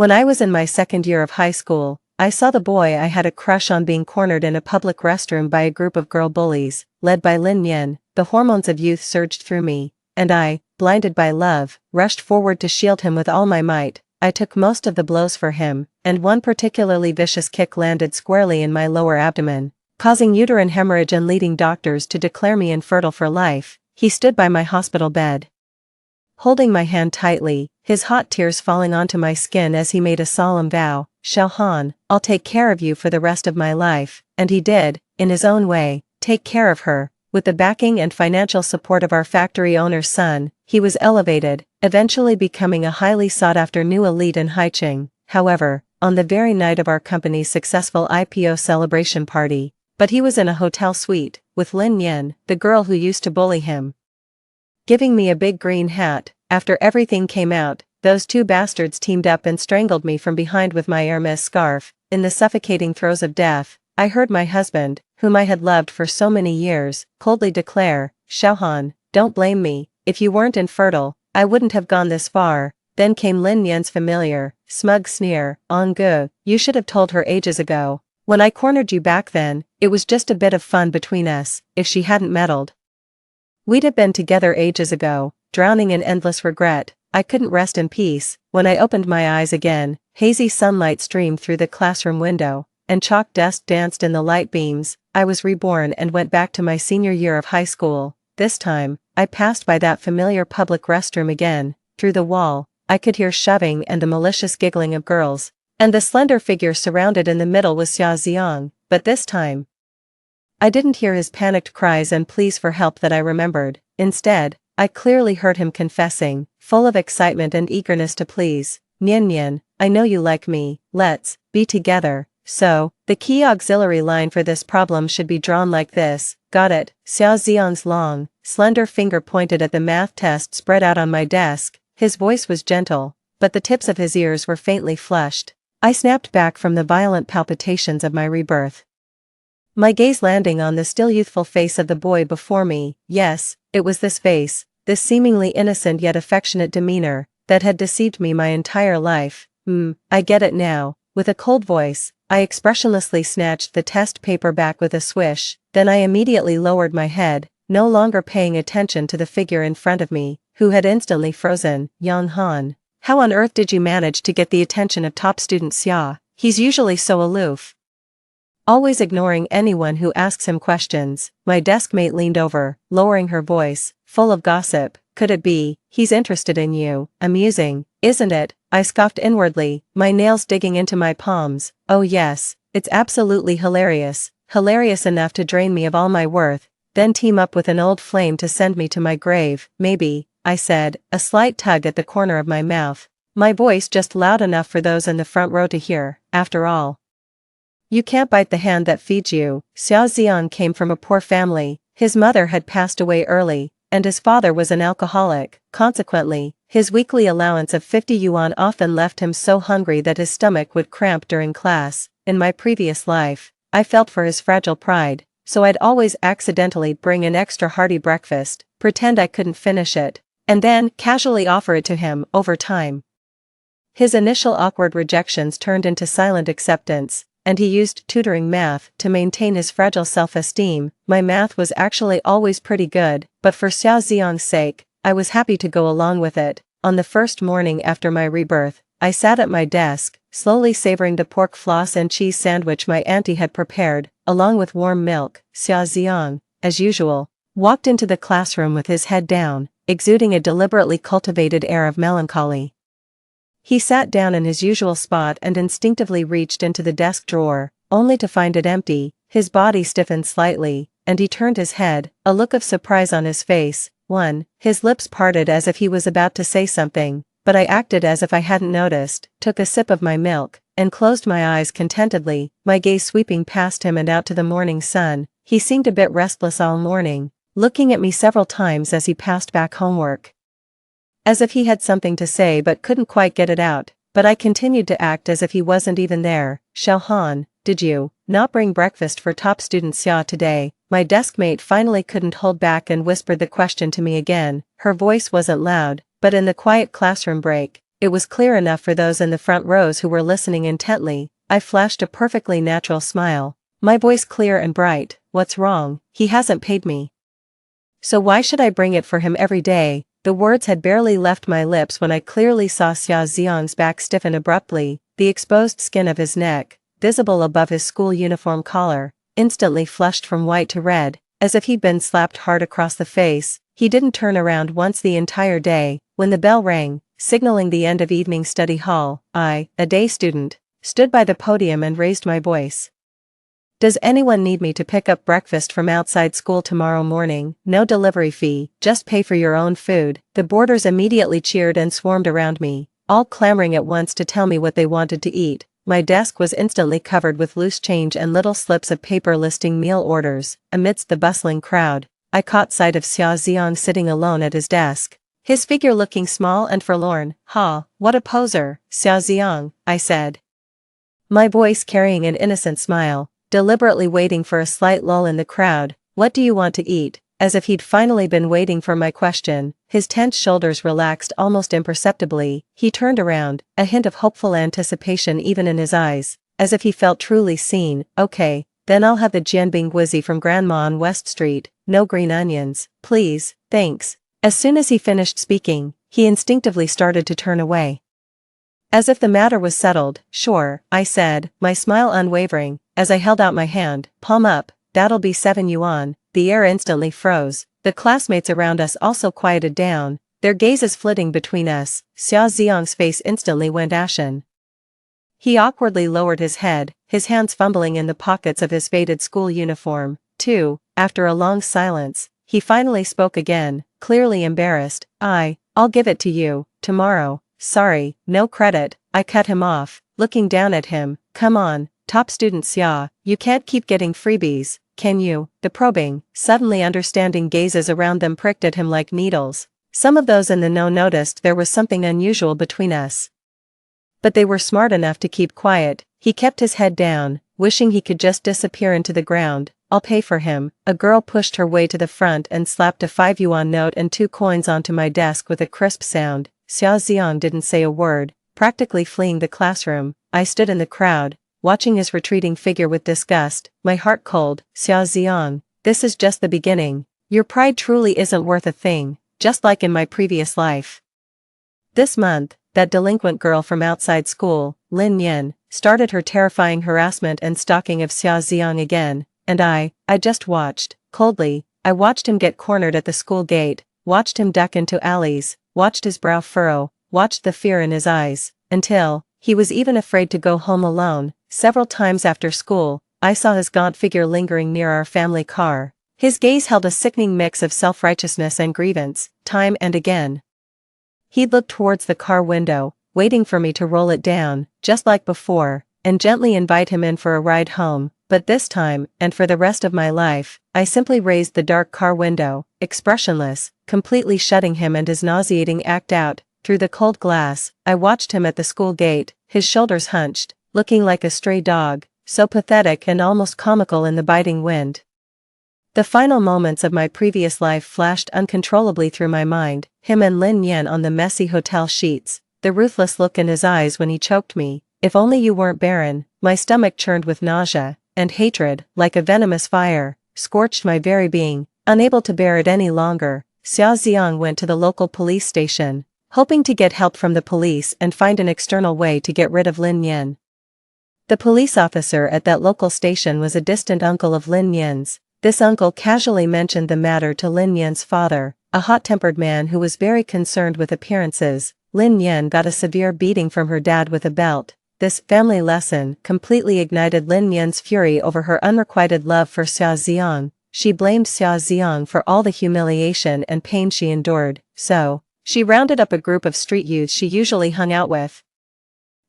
When I was in my second year of high school, I saw the boy I had a crush on being cornered in a public restroom by a group of girl bullies, led by Lin Yin. The hormones of youth surged through me, and I, blinded by love, rushed forward to shield him with all my might. I took most of the blows for him, and one particularly vicious kick landed squarely in my lower abdomen, causing uterine hemorrhage and leading doctors to declare me infertile for life. He stood by my hospital bed, holding my hand tightly, his hot tears falling onto my skin as he made a solemn vow. "Xiao Han, I'll take care of you for the rest of my life," and he did, in his own way, take care of her. With the backing and financial support of our factory owner's son, he was elevated, eventually becoming a highly sought-after new elite in Haicheng. However, on the very night of our company's successful IPO celebration party, but he was in a hotel suite, with Lin Yin, the girl who used to bully him, giving me a big green hat. After everything came out, those two bastards teamed up and strangled me from behind with my Hermes scarf. In the suffocating throes of death, I heard my husband, whom I had loved for so many years, coldly declare, "Xiao Han, don't blame me. If you weren't infertile, I wouldn't have gone this far." Then came Lin Yan's familiar, smug sneer, "Ong, you should have told her ages ago. When I cornered you back then, it was just a bit of fun between us. If she hadn't meddled, we'd have been together ages ago." Drowning in endless regret, I couldn't rest in peace. When I opened my eyes again, hazy sunlight streamed through the classroom window, and chalk dust danced in the light beams. I was reborn and went back to my senior year of high school. This time, I passed by that familiar public restroom again. Through the wall, I could hear shoving and the malicious giggling of girls, and the slender figure surrounded in the middle was Xia Ziang. But this time, I didn't hear his panicked cries and pleas for help that I remembered. Instead, I clearly heard him confessing, full of excitement and eagerness to please, "Nian Nian, I know you like me, let's be together." So, the key auxiliary line for this problem should be drawn like this. Got it? Xiao Ziang's long, slender finger pointed at the math test spread out on my desk. His voice was gentle, but the tips of his ears were faintly flushed. I snapped back from the violent palpitations of my rebirth, my gaze landing on the still youthful face of the boy before me. Yes, it was this face, this seemingly innocent yet affectionate demeanor, that had deceived me my entire life. I get it now." With a cold voice, I expressionlessly snatched the test paper back with a swish, then I immediately lowered my head, no longer paying attention to the figure in front of me, who had instantly frozen. "Yang Han, how on earth did you manage to get the attention of top student Xia? He's usually so aloof, always ignoring anyone who asks him questions." My deskmate leaned over, lowering her voice, full of gossip. "Could it be, he's interested in you? Amusing, isn't it?" I scoffed inwardly, my nails digging into my palms. "Oh yes, it's absolutely hilarious. Hilarious enough to drain me of all my worth, then team up with an old flame to send me to my grave." "Maybe," I said, a slight tug at the corner of my mouth, my voice just loud enough for those in the front row to hear. "After all, you can't bite the hand that feeds you." Xiao Ziang came from a poor family. His mother had passed away early, and his father was an alcoholic. Consequently, his weekly allowance of 50 yuan often left him so hungry that his stomach would cramp during class. In my previous life, I felt for his fragile pride, so I'd always accidentally bring an extra hearty breakfast, pretend I couldn't finish it, and then casually offer it to him. Over time, his initial awkward rejections turned into silent acceptance, and he used tutoring math to maintain his fragile self-esteem. My math was actually always pretty good, but for Xiao Ziang's sake, I was happy to go along with it. On the first morning after my rebirth, I sat at my desk, slowly savoring the pork floss and cheese sandwich my auntie had prepared, along with warm milk. Xiao Ziang, as usual, walked into the classroom with his head down, exuding a deliberately cultivated air of melancholy. He sat down in his usual spot and instinctively reached into the desk drawer, only to find it empty. His body stiffened slightly, and he turned his head, a look of surprise on his face. His lips parted as if he was about to say something, but I acted as if I hadn't noticed, took a sip of my milk, and closed my eyes contentedly, my gaze sweeping past him and out to the morning sun. He seemed a bit restless all morning, looking at me several times as he passed back homework, as if he had something to say but couldn't quite get it out, but I continued to act as if he wasn't even there. "Xiao Han, did you not bring breakfast for top student Xia today?" My deskmate finally couldn't hold back and whispered the question to me again. Her voice wasn't loud, but in the quiet classroom break, it was clear enough for those in the front rows who were listening intently. I flashed a perfectly natural smile. My voice clear and bright. What's wrong? He hasn't paid me. So why should I bring it for him every day? The words had barely left my lips when I clearly saw Xia Xiang's back stiffen abruptly, the exposed skin of his neck, visible above his school uniform collar, instantly flushed from white to red, as if he'd been slapped hard across the face. He didn't turn around once the entire day. When the bell rang, signaling the end of evening study hall, I, a day student, stood by the podium and raised my voice. Does anyone need me to pick up breakfast from outside school tomorrow morning? No delivery fee, just pay for your own food. The boarders immediately cheered and swarmed around me, all clamoring at once to tell me what they wanted to eat. My desk was instantly covered with loose change and little slips of paper listing meal orders. Amidst the bustling crowd, I caught sight of Xia Xiang sitting alone at his desk, his figure looking small and forlorn. Ha, what a poser, Xia Xiang, I said, my voice carrying an innocent smile, deliberately waiting for a slight lull in the crowd. What do you want to eat? As if he'd finally been waiting for my question, his tense shoulders relaxed almost imperceptibly. He turned around, a hint of hopeful anticipation even in his eyes, as if he felt truly seen. Okay, then I'll have the jianbing guizi from Grandma on West Street, no green onions, please, thanks. As soon as he finished speaking, he instinctively started to turn away. As if the matter was settled. Sure, I said, my smile unwavering, as I held out my hand. Palm up, that'll be 7 yuan. The air instantly froze. The classmates around us also quieted down, their gazes flitting between us. Xia Xiang's face instantly went ashen. He awkwardly lowered his head, his hands fumbling in the pockets of his faded school uniform. After a long silence, he finally spoke again, clearly embarrassed. I'll give it to you, tomorrow. Sorry, no credit. I cut him off, looking down at him. Come on, top student Xia, you can't keep getting freebies, can you? The probing, suddenly understanding gazes around them pricked at him like needles. Some of those in the know noticed there was something unusual between us, but they were smart enough to keep quiet. He kept his head down, wishing he could just disappear into the ground. I'll pay for him. A girl pushed her way to the front and slapped a 5 yuan note and 2 coins onto my desk with a crisp sound. Xia Xiang didn't say a word, practically fleeing the classroom. I stood in the crowd, watching his retreating figure with disgust, my heart cold. Xia Xiang, this is just the beginning. Your pride truly isn't worth a thing, just like in my previous life. This month, that delinquent girl from outside school, Lin Yan, started her terrifying harassment and stalking of Xia Xiang again, and I just watched, coldly. I watched him get cornered at the school gate, watched him duck into alleys, watched his brow furrow, watched the fear in his eyes, until he was even afraid to go home alone. Several times after school, I saw his gaunt figure lingering near our family car. His gaze held a sickening mix of self-righteousness and grievance. Time and again, he'd look towards the car window, waiting for me to roll it down, just like before, and gently invite him in for a ride home. But this time, and for the rest of my life, I simply raised the dark car window, expressionless, completely shutting him and his nauseating act out. Through the cold glass, I watched him at the school gate, his shoulders hunched, looking like a stray dog, so pathetic and almost comical in the biting wind. The final moments of my previous life flashed uncontrollably through my mind, him and Lin Yan on the messy hotel sheets, the ruthless look in his eyes when he choked me. If only you weren't barren. My stomach churned with nausea, and hatred, like a venomous fire, scorched my very being. Unable to bear it any longer, Xia Xiang went to the local police station, hoping to get help from the police and find an external way to get rid of Lin Yan. The police officer at that local station was a distant uncle of Lin Yan's. This uncle casually mentioned the matter to Lin Yan's father, a hot-tempered man who was very concerned with appearances. Lin Yan got a severe beating from her dad with a belt. This family lesson completely ignited Lin Yan's fury over her unrequited love for Xia Xiang. She blamed Xia Xiang for all the humiliation and pain she endured, so she rounded up a group of street youths she usually hung out with,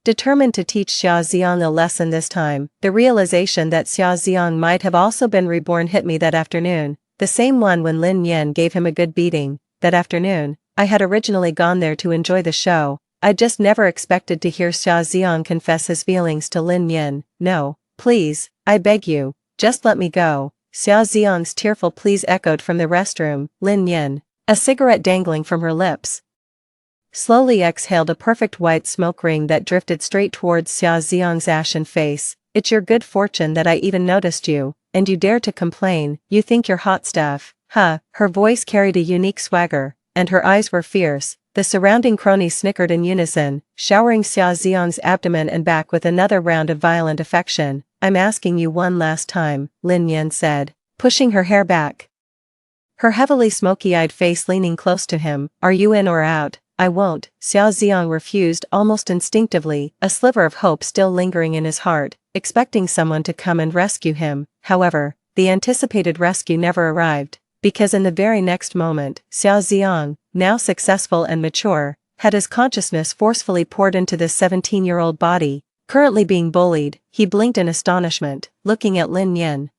determined to teach Xia Xiang a lesson this time. The realization that Xia Xiang might have also been reborn hit me that afternoon, the same one when Lin Yan gave him a good beating. That afternoon, I had originally gone there to enjoy the show. I just never expected to hear Xia Xiang confess his feelings to Lin Yan. No, please, I beg you, just let me go. Xia Xiang's tearful pleas echoed from the restroom. Lin Yan, a cigarette dangling from her lips, slowly exhaled a perfect white smoke ring that drifted straight towards Xia Xiang's ashen face. "It's your good fortune that I even noticed you, and you dare to complain. You think you're hot stuff, huh?" Her voice carried a unique swagger, and her eyes were fierce. The surrounding cronies snickered in unison, showering Xia Xiang's abdomen and back with another round of violent affection. "I'm asking you one last time," Lin Yan said, pushing her hair back, her heavily smoky-eyed face leaning close to him. "Are you in or out?" "I won't," Xia Xiang refused almost instinctively, a sliver of hope still lingering in his heart, expecting someone to come and rescue him. However, the anticipated rescue never arrived, because in the very next moment, Xia Xiang, now successful and mature, had his consciousness forcefully poured into this 17-year-old body, currently being bullied. He blinked in astonishment, looking at Lin Yan,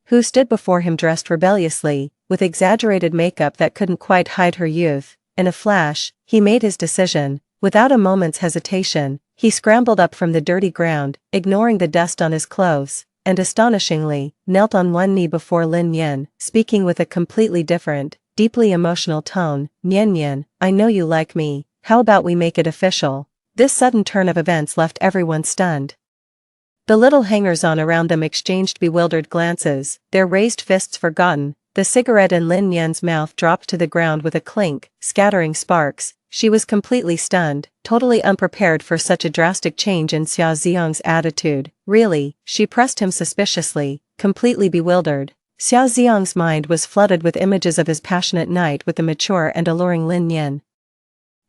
who stood before him dressed rebelliously, with exaggerated makeup that couldn't quite hide her youth. In a flash, he made his decision. Without a moment's hesitation, he scrambled up from the dirty ground, ignoring the dust on his clothes, and astonishingly, knelt on one knee before Lin Yan, speaking with a completely different, deeply emotional tone. "Nian Yan, I know you like me, how about we make it official?" This sudden turn of events left everyone stunned. The little hangers-on around them exchanged bewildered glances, their raised fists forgotten. The cigarette in Lin Yan's mouth dropped to the ground with a clink, scattering sparks. She was completely stunned, totally unprepared for such a drastic change in Xia Xiang's attitude. "Really?" She pressed him suspiciously, completely bewildered. Xia Xiang's mind was flooded with images of his passionate night with the mature and alluring Lin Yan.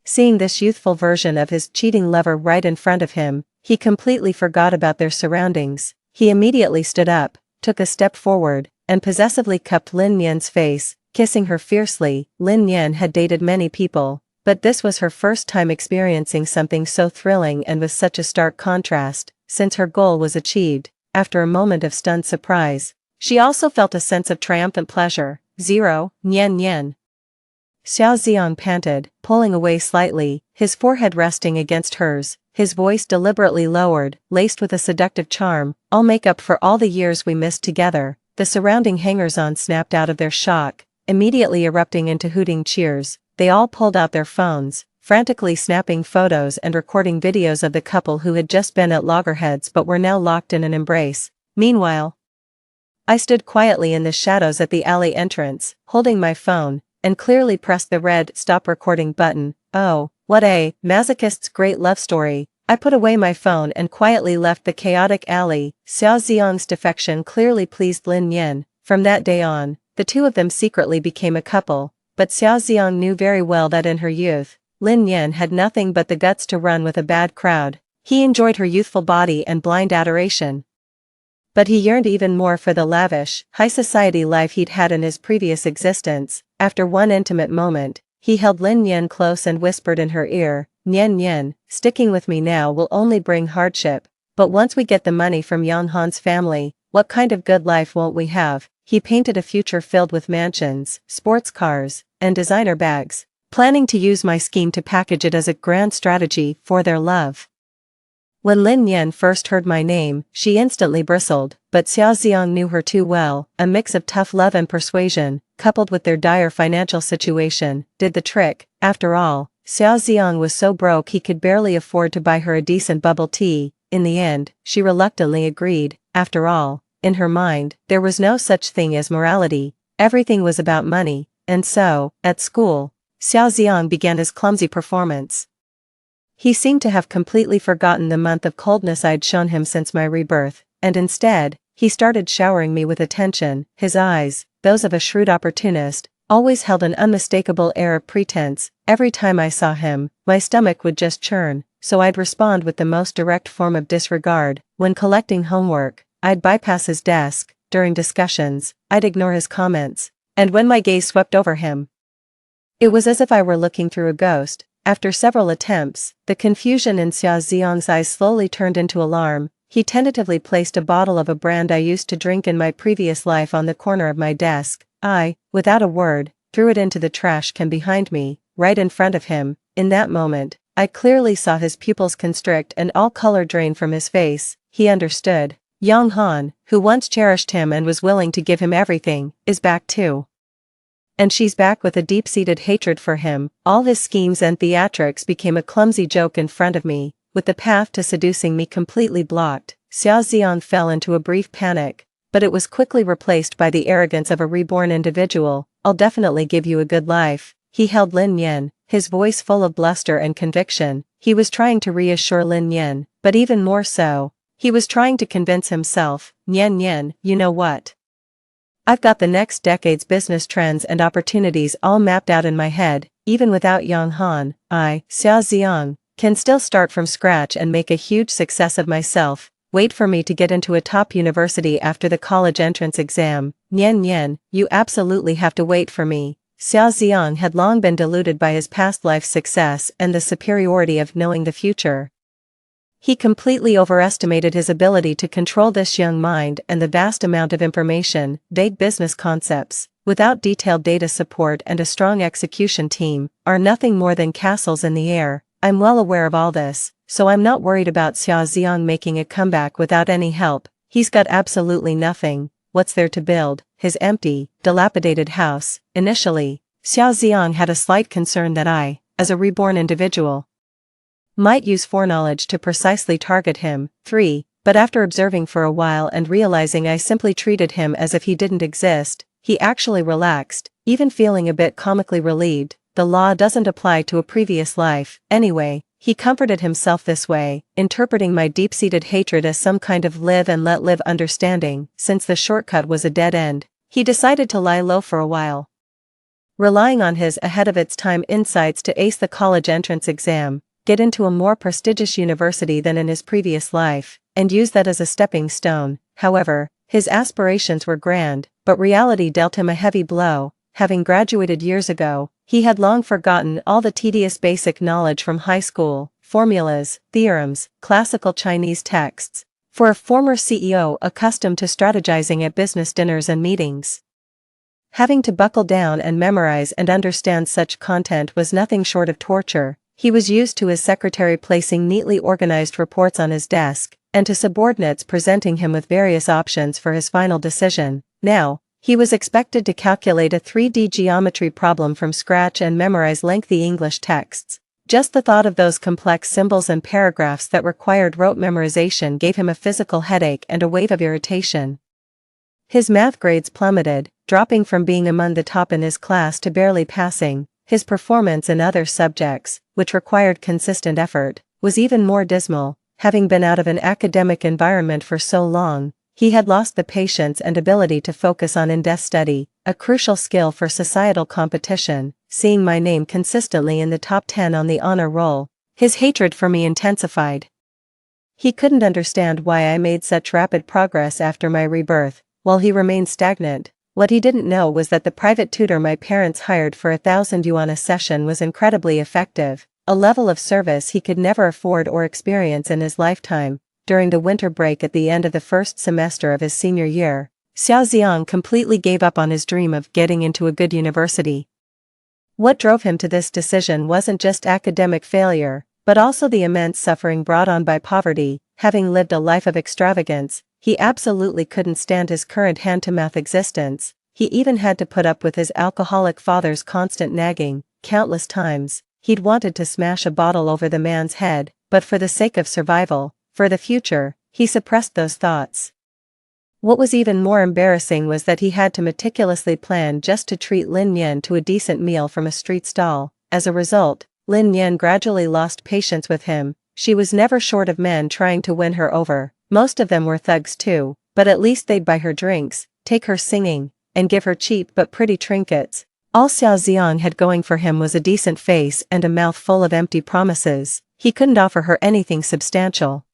Seeing this youthful version of his cheating lover right in front of him, he completely forgot about their surroundings. He immediately stood up, took a step forward, and possessively cupped Lin Yan's face, kissing her fiercely. Lin Yan had dated many people, but this was her first time experiencing something so thrilling and with such a stark contrast. Since her goal was achieved, after a moment of stunned surprise, she also felt a sense of triumphant pleasure. "Zero, Nian Nian." Xiao Xiang panted, pulling away slightly, his forehead resting against hers, his voice deliberately lowered, laced with a seductive charm. "I'll make up for all the years we missed together." The surrounding hangers-on snapped out of their shock, immediately erupting into hooting cheers. They all pulled out their phones, frantically snapping photos and recording videos of the couple who had just been at loggerheads but were now locked in an embrace. Meanwhile, I stood quietly in the shadows at the alley entrance, holding my phone, and clearly pressed the red "stop recording" button. Oh, what a masochist's great love story. I put away my phone and quietly left the chaotic alley. Xiao Xiang's defection clearly pleased Lin Yan. From that day on, the two of them secretly became a couple, but Xiao Xiang knew very well that in her youth, Lin Yan had nothing but the guts to run with a bad crowd. He enjoyed her youthful body and blind adoration, but he yearned even more for the lavish, high-society life he'd had in his previous existence. After one intimate moment, he held Lin Yan close and whispered in her ear, "Nian Nian, sticking with me now will only bring hardship, but once we get the money from Yang Han's family, what kind of good life won't we have?" He painted a future filled with mansions, sports cars, and designer bags, planning to use my scheme to package it as a grand strategy for their love. When Lin Yan first heard my name, she instantly bristled, but Xiao Xiang knew her too well. A mix of tough love and persuasion, coupled with their dire financial situation, did the trick. After all, Xiao Xiang was so broke he could barely afford to buy her a decent bubble tea. In the end, she reluctantly agreed. After all, in her mind, there was no such thing as morality, everything was about money, and so, at school, Xiao Xiang began his clumsy performance. He seemed to have completely forgotten the month of coldness I'd shown him since my rebirth, and instead, he started showering me with attention. His eyes, those of a shrewd opportunist, always held an unmistakable air of pretense. Every time I saw him, my stomach would just churn, so I'd respond with the most direct form of disregard. When collecting homework, I'd bypass his desk. During discussions, I'd ignore his comments, and when my gaze swept over him, it was as if I were looking through a ghost. After several attempts, the confusion in Xia Xiang's eyes slowly turned into alarm. He tentatively placed a bottle of a brand I used to drink in my previous life on the corner of my desk. I, without a word, threw it into the trash can behind me, right in front of him. In that moment, I clearly saw his pupils constrict and all color drain from his face. He understood. Yang Han, who once cherished him and was willing to give him everything, is back too. And she's back with a deep-seated hatred for him. All his schemes and theatrics became a clumsy joke in front of me, with the path to seducing me completely blocked. Xiao Ziang fell into a brief panic, but it was quickly replaced by the arrogance of a reborn individual. I'll definitely give you a good life. He held Lin Yan, his voice full of bluster and conviction. He was trying to reassure Lin Yan, but even more so, he was trying to convince himself. Yan Yan, you know what? I've got the next decade's business trends and opportunities all mapped out in my head. Even without Yang Han, I, Xiao Ziang, can still start from scratch and make a huge success of myself. Wait for me to get into a top university after the college entrance exam. Nian Nian, you absolutely have to wait for me. Xiao Ziang had long been deluded by his past life success and the superiority of knowing the future. He completely overestimated his ability to control this young mind, and the vast amount of information, vague business concepts, without detailed data support and a strong execution team, are nothing more than castles in the air. I'm well aware of all this, so I'm not worried about Xiao Ziang making a comeback without any help. He's got absolutely nothing. What's there to build? His empty, dilapidated house. Initially, Xiao Ziang had a slight concern that I, as a reborn individual, might use foreknowledge to precisely target him. 3. But after observing for a while and realizing I simply treated him as if he didn't exist, he actually relaxed, even feeling a bit comically relieved. The law doesn't apply to a previous life. Anyway, he comforted himself this way, interpreting my deep-seated hatred as some kind of live and let live understanding. Since the shortcut was a dead end, he decided to lie low for a while, relying on his ahead-of-its-time insights to ace the college entrance exam, get into a more prestigious university than in his previous life, and use that as a stepping stone. However, his aspirations were grand, but reality dealt him a heavy blow. Having graduated years ago, he had long forgotten all the tedious basic knowledge from high school, formulas, theorems, classical Chinese texts. For a former CEO accustomed to strategizing at business dinners and meetings, having to buckle down and memorize and understand such content was nothing short of torture. He was used to his secretary placing neatly organized reports on his desk, and to subordinates presenting him with various options for his final decision. Now, he was expected to calculate a 3D geometry problem from scratch and memorize lengthy English texts. Just the thought of those complex symbols and paragraphs that required rote memorization gave him a physical headache and a wave of irritation. His math grades plummeted, dropping from being among the top in his class to barely passing. His performance in other subjects, which required consistent effort, was even more dismal. Having been out of an academic environment for so long, he had lost the patience and ability to focus on in-depth study, a crucial skill for societal competition. Seeing my name consistently in the top 10 on the honor roll, his hatred for me intensified. He couldn't understand why I made such rapid progress after my rebirth, while he remained stagnant. What he didn't know was that the private tutor my parents hired for 1,000 yuan a session was incredibly effective, a level of service he could never afford or experience in his lifetime. During the winter break at the end of the first semester of his senior year, Xiao Ziang completely gave up on his dream of getting into a good university. What drove him to this decision wasn't just academic failure, but also the immense suffering brought on by poverty. Having lived a life of extravagance, he absolutely couldn't stand his current hand-to-mouth existence. He even had to put up with his alcoholic father's constant nagging. Countless times, he'd wanted to smash a bottle over the man's head, but for the sake of survival, for the future, he suppressed those thoughts. What was even more embarrassing was that he had to meticulously plan just to treat Lin Yan to a decent meal from a street stall. As a result, Lin Yan gradually lost patience with him. She was never short of men trying to win her over. Most of them were thugs too, but at least they'd buy her drinks, take her singing, and give her cheap but pretty trinkets. All Xiao Ziang had going for him was a decent face and a mouth full of empty promises. He couldn't offer her anything substantial.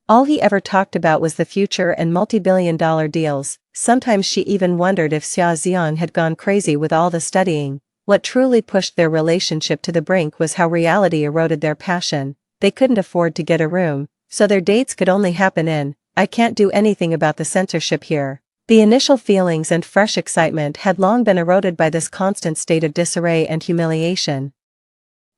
All he ever talked about was the future and multi-billion-dollar deals. Sometimes she even wondered if Xiao Ziang had gone crazy with all the studying. What truly pushed their relationship to the brink was how reality eroded their passion. They couldn't afford to get a room, so their dates could only happen in, I can't do anything about the censorship here. The initial feelings and fresh excitement had long been eroded by this constant state of disarray and humiliation.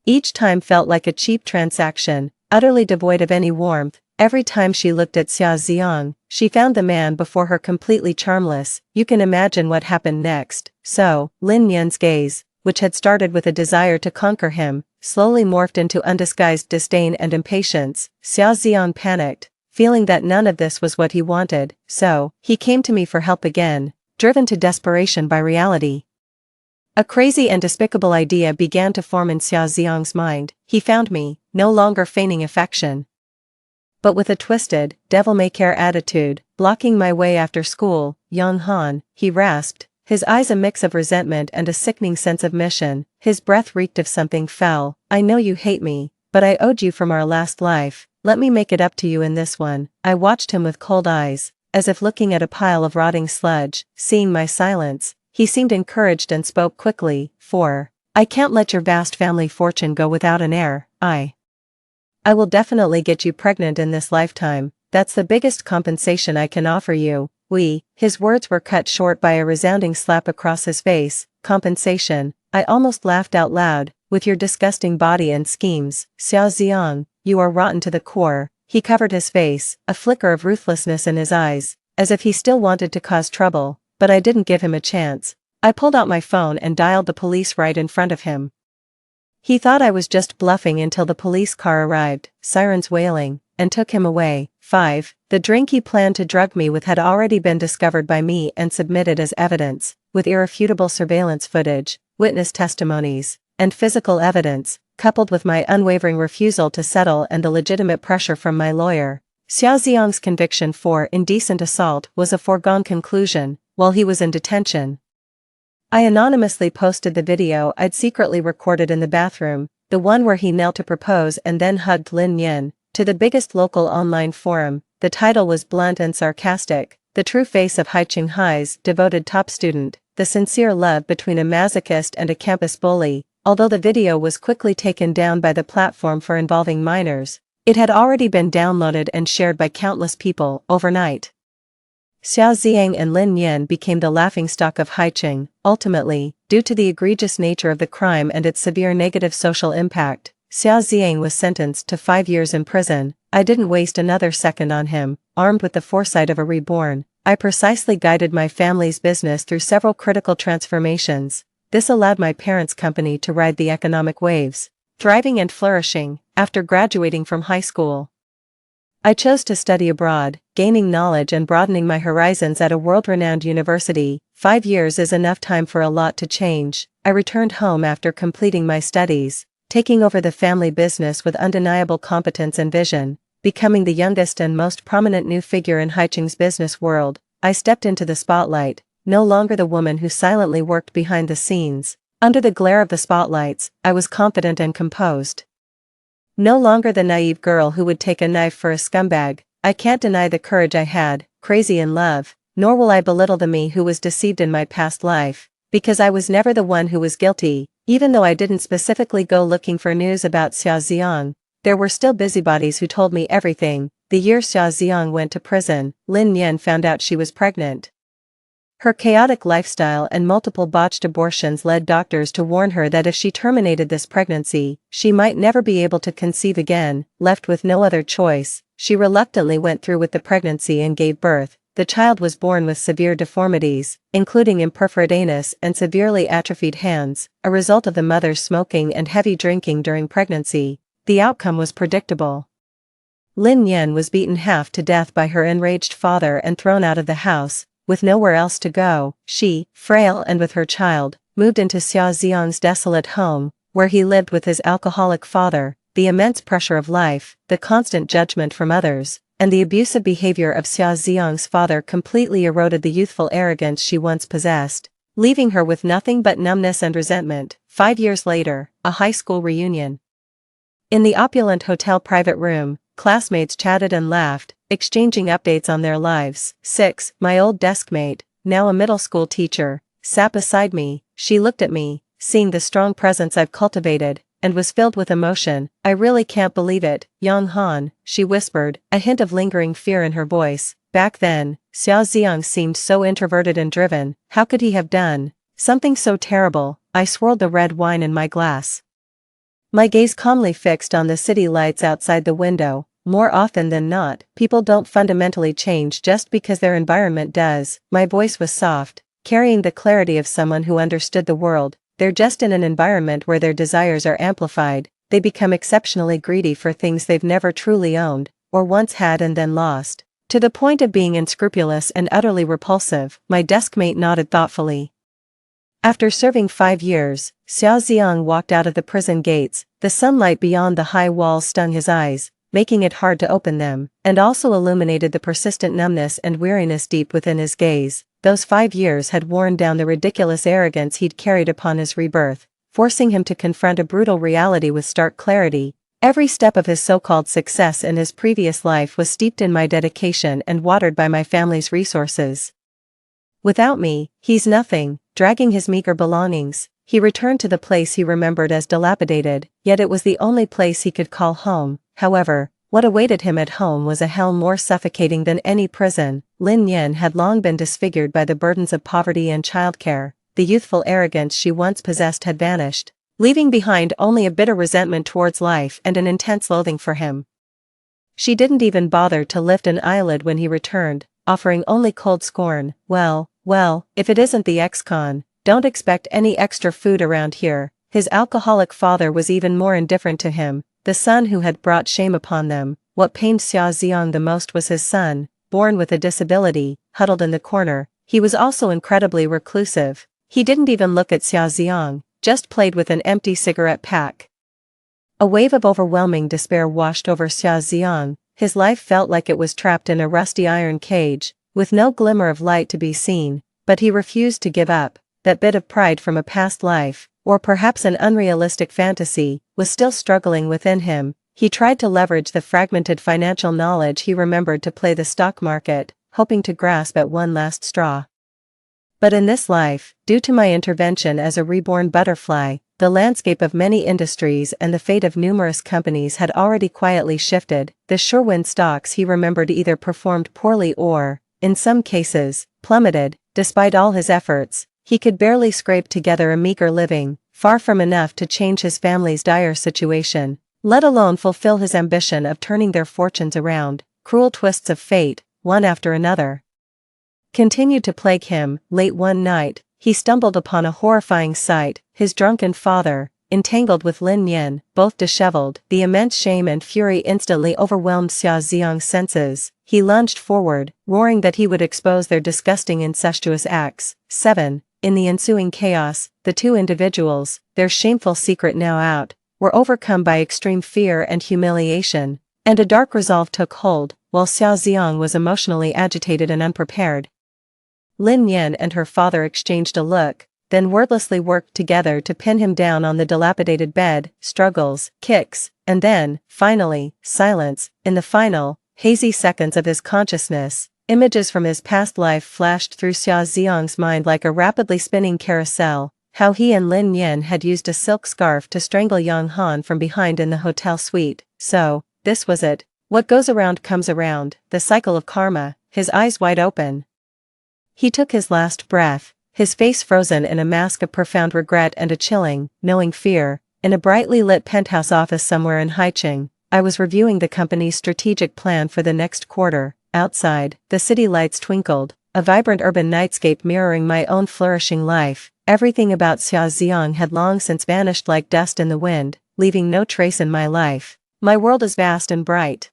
Each time felt like a cheap transaction, utterly devoid of any warmth. Every time she looked at Xia Xiang, she found the man before her completely charmless. You can imagine what happened next. So, Lin Yan's gaze, which had started with a desire to conquer him, slowly morphed into undisguised disdain and impatience. Xia Xiang panicked, feeling that none of this was what he wanted, so, he came to me for help again, driven to desperation by reality. A crazy and despicable idea began to form in Xia Xiang's mind. He found me, no longer feigning affection, but with a twisted, devil-may-care attitude, blocking my way after school. Yang Han, he rasped, his eyes a mix of resentment and a sickening sense of mission. His breath reeked of something foul. I know you hate me, but I owed you from our last life. Let me make it up to you in this one. I watched him with cold eyes, as if looking at a pile of rotting sludge. Seeing my silence, he seemed encouraged and spoke quickly. I can't let your vast family fortune go without an heir. I will definitely get you pregnant in this lifetime. That's the biggest compensation I can offer you. His words were cut short by a resounding slap across his face. Compensation? I almost laughed out loud. With your disgusting body and schemes, Xia Xiang, you are rotten to the core. He covered his face, a flicker of ruthlessness in his eyes, as if he still wanted to cause trouble, but I didn't give him a chance. I pulled out my phone and dialed the police right in front of him. He thought I was just bluffing until the police car arrived, sirens wailing, and took him away. The drink he planned to drug me with had already been discovered by me and submitted as evidence, with irrefutable surveillance footage, witness testimonies, and physical evidence, coupled with my unwavering refusal to settle and the legitimate pressure from my lawyer. Xia Xiang's conviction for indecent assault was a foregone conclusion, while he was in detention. I anonymously posted the video I'd secretly recorded in the bathroom, the one where he knelt to propose and then hugged Lin Yan, to the biggest local online forum. The title was blunt and sarcastic, the true face of Haichenghai's devoted top student, the sincere love between a masochist and a campus bully. Although the video was quickly taken down by the platform for involving minors, it had already been downloaded and shared by countless people overnight. Xia Xiang and Lin Yan became the laughingstock of Haicheng. Ultimately, due to the egregious nature of the crime and its severe negative social impact, Xia Xiang was sentenced to 5 years in prison. I didn't waste another second on him. Armed with the foresight of a reborn, I precisely guided my family's business through several critical transformations. This allowed my parents' company to ride the economic waves, thriving and flourishing. After graduating from high school, I chose to study abroad, gaining knowledge and broadening my horizons at a world-renowned university. 5 years is enough time for a lot to change. I returned home after completing my studies, taking over the family business with undeniable competence and vision, becoming the youngest and most prominent new figure in Haicheng's business world. I stepped into the spotlight, no longer the woman who silently worked behind the scenes. Under the glare of the spotlights, I was confident and composed. No longer the naive girl who would take a knife for a scumbag. I can't deny the courage I had, crazy in love, nor will I belittle the me who was deceived in my past life, because I was never the one who was guilty. Even though I didn't specifically go looking for news about Xia Xiang, there were still busybodies who told me everything. The year Xia Xiang went to prison, Lin Yan found out she was pregnant. Her chaotic lifestyle and multiple botched abortions led doctors to warn her that if she terminated this pregnancy, she might never be able to conceive again. Left with no other choice, she reluctantly went through with the pregnancy and gave birth. The child was born with severe deformities, including imperforate anus and severely atrophied hands, a result of the mother's smoking and heavy drinking during pregnancy. The outcome was predictable. Lin Yan was beaten half to death by her enraged father and thrown out of the house. With nowhere else to go, she, frail and with her child, moved into Xia Xiang's desolate home, where he lived with his alcoholic father. The immense pressure of life, the constant judgment from others, and the abusive behavior of Xia Xiang's father completely eroded the youthful arrogance she once possessed, leaving her with nothing but numbness and resentment. 5 years later, a high school reunion. In the opulent hotel private room, classmates chatted and laughed, exchanging updates on their lives. My old deskmate, now a middle school teacher, sat beside me. She looked at me, seeing the strong presence I've cultivated, and was filled with emotion. I really can't believe it, Yang Han, she whispered, a hint of lingering fear in her voice. Back then, Xia Xiang seemed so introverted and driven. How could he have done something so terrible? I swirled the red wine in my glass. My gaze calmly fixed on the city lights outside the window. More often than not, people don't fundamentally change just because their environment does. My voice was soft, carrying the clarity of someone who understood the world. They're just in an environment where their desires are amplified. They become exceptionally greedy for things they've never truly owned, or once had and then lost, to the point of being unscrupulous and utterly repulsive. My deskmate nodded thoughtfully. After serving 5 years, Xiao Ziang walked out of the prison gates. The sunlight beyond the high walls stung his eyes, making it hard to open them, and also illuminated the persistent numbness and weariness deep within his gaze. Those 5 years had worn down the ridiculous arrogance he'd carried upon his rebirth, forcing him to confront a brutal reality with stark clarity. Every step of his so-called success in his previous life was steeped in my dedication and watered by my family's resources. Without me, he's nothing. Dragging his meager belongings, he returned to the place he remembered as dilapidated, yet it was the only place he could call home. However, what awaited him at home was a hell more suffocating than any prison. Lin Yin had long been disfigured by the burdens of poverty and childcare. The youthful arrogance she once possessed had vanished, leaving behind only a bitter resentment towards life and an intense loathing for him. She didn't even bother to lift an eyelid when he returned, offering only cold scorn. Well, if it isn't the ex-con, don't expect any extra food around here. His alcoholic father was even more indifferent to him, the son who had brought shame upon them. What pained Xiao Ziang the most was his son, born with a disability, huddled in the corner. He was also incredibly reclusive. He didn't even look at Xiao Ziang, just played with an empty cigarette pack. A wave of overwhelming despair washed over Xiao Ziang. His life felt like it was trapped in a rusty iron cage, with no glimmer of light to be seen, but he refused to give up. That bit of pride from a past life, or perhaps an unrealistic fantasy, was still struggling within him. He tried to leverage the fragmented financial knowledge he remembered to play the stock market, hoping to grasp at one last straw. But in this life, due to my intervention as a reborn butterfly, the landscape of many industries and the fate of numerous companies had already quietly shifted. The Sherwin stocks he remembered either performed poorly or, in some cases, plummeted. Despite all his efforts, he could barely scrape together a meager living, far from enough to change his family's dire situation, let alone fulfill his ambition of turning their fortunes around. Cruel twists of fate, one after another, continued to plague him. Late one night, he stumbled upon a horrifying sight: his drunken father, entangled with Lin Yin, both disheveled. The immense shame and fury instantly overwhelmed Xiao Ziang's senses. He lunged forward, roaring that he would expose their disgusting incestuous acts. 7. In the ensuing chaos, the two individuals, their shameful secret now out, were overcome by extreme fear and humiliation, and a dark resolve took hold. While Xiao Ziang was emotionally agitated and unprepared, Lin Yin and her father exchanged a look, then wordlessly worked together to pin him down on the dilapidated bed. Struggles, kicks, and then, finally, silence. In the final, hazy seconds of his consciousness, images from his past life flashed through Xiao Ziang's mind like a rapidly spinning carousel. How he and Lin Yin had used a silk scarf to strangle Yang Han from behind in the hotel suite. So, this was it. What goes around comes around, the cycle of karma. His eyes wide open, he took his last breath, his face frozen in a mask of profound regret and a chilling, knowing fear. In a brightly lit penthouse office somewhere in Haicheng, I was reviewing the company's strategic plan for the next quarter. Outside, the city lights twinkled, a vibrant urban nightscape mirroring my own flourishing life. Everything about Xiao Ziang had long since vanished like dust in the wind, leaving no trace in my life. My world is vast and bright,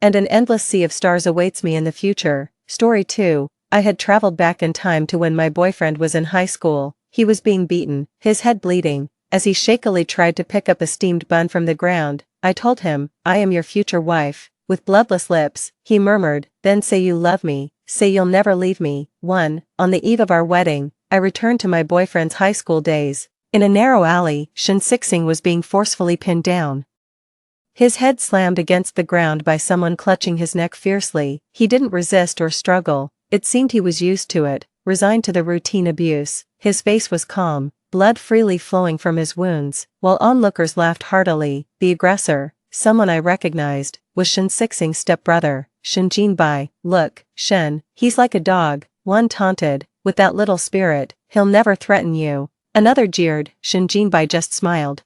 and an endless sea of stars awaits me in the future. Story 2. I had traveled back in time to when my boyfriend was in high school. He was being beaten, his head bleeding, as he shakily tried to pick up a steamed bun from the ground. I told him, "I am your future wife." With bloodless lips, he murmured, "Then say you love me, say you'll never leave me." On the eve of our wedding, I returned to my boyfriend's high school days. In a narrow alley, Shen Sixing was being forcefully pinned down, his head slammed against the ground by someone clutching his neck fiercely. He didn't resist or struggle. It seemed he was used to it, resigned to the routine abuse. His face was calm, blood freely flowing from his wounds, while onlookers laughed heartily. The aggressor, someone I recognized, was Shen Sixing's stepbrother, Shen Jinbai. "Look, Shen, he's like a dog," one taunted. "With that little spirit, he'll never threaten you." Another jeered. Shen Jinbai just smiled.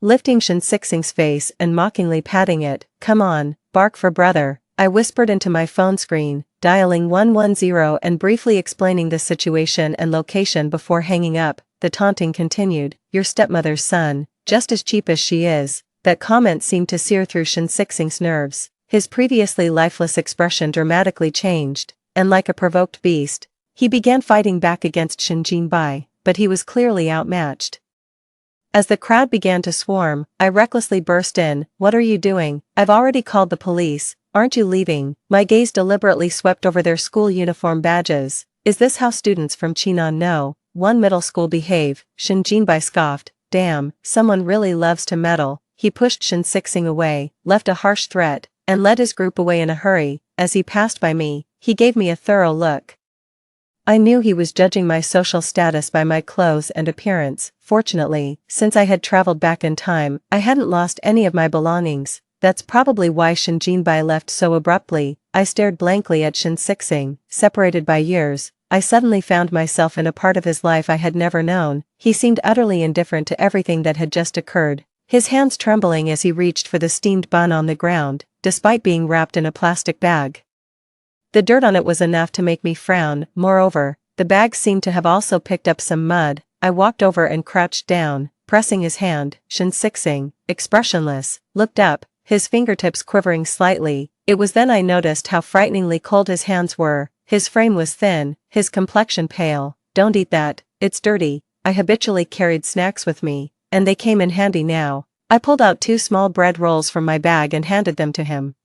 lifting Shin Sixing's face and mockingly patting it. "Come on, bark for brother," I whispered into my phone screen, dialing 110 and briefly explaining the situation and location before hanging up. The taunting continued. "Your stepmother's son, just as cheap as she is." That comment seemed to sear through Shin Sixing's nerves. His previously lifeless expression dramatically changed, and like a provoked beast, he began fighting back against Shin Jinbai, but he was clearly outmatched. As the crowd began to swarm, I recklessly burst in. "What are you doing? I've already called the police. Aren't you leaving?" My gaze deliberately swept over their school uniform badges. "Is this how students from Chinan know one middle school behave?" Shin Jinbai scoffed. "Damn, someone really loves to meddle." He pushed Shin Sixing away, left a harsh threat, and led his group away in a hurry. As he passed by me, he gave me a thorough look. I knew he was judging my social status by my clothes and appearance. Fortunately, since I had traveled back in time, I hadn't lost any of my belongings. That's probably why Shin Jinbai left so abruptly. I stared blankly at Shin Sixing. Separated by years, I suddenly found myself in a part of his life I had never known. He seemed utterly indifferent to everything that had just occurred, his hands trembling as he reached for the steamed bun on the ground, despite being wrapped in a plastic bag. The dirt on it was enough to make me frown. Moreover, the bag seemed to have also picked up some mud. I walked over and crouched down, pressing his hand. Shin Sixing, expressionless, looked up, his fingertips quivering slightly. It was then I noticed how frighteningly cold his hands were. His frame was thin, his complexion pale. "Don't eat that, it's dirty." I habitually carried snacks with me, and they came in handy now. I pulled out 2 small bread rolls from my bag and handed them to him.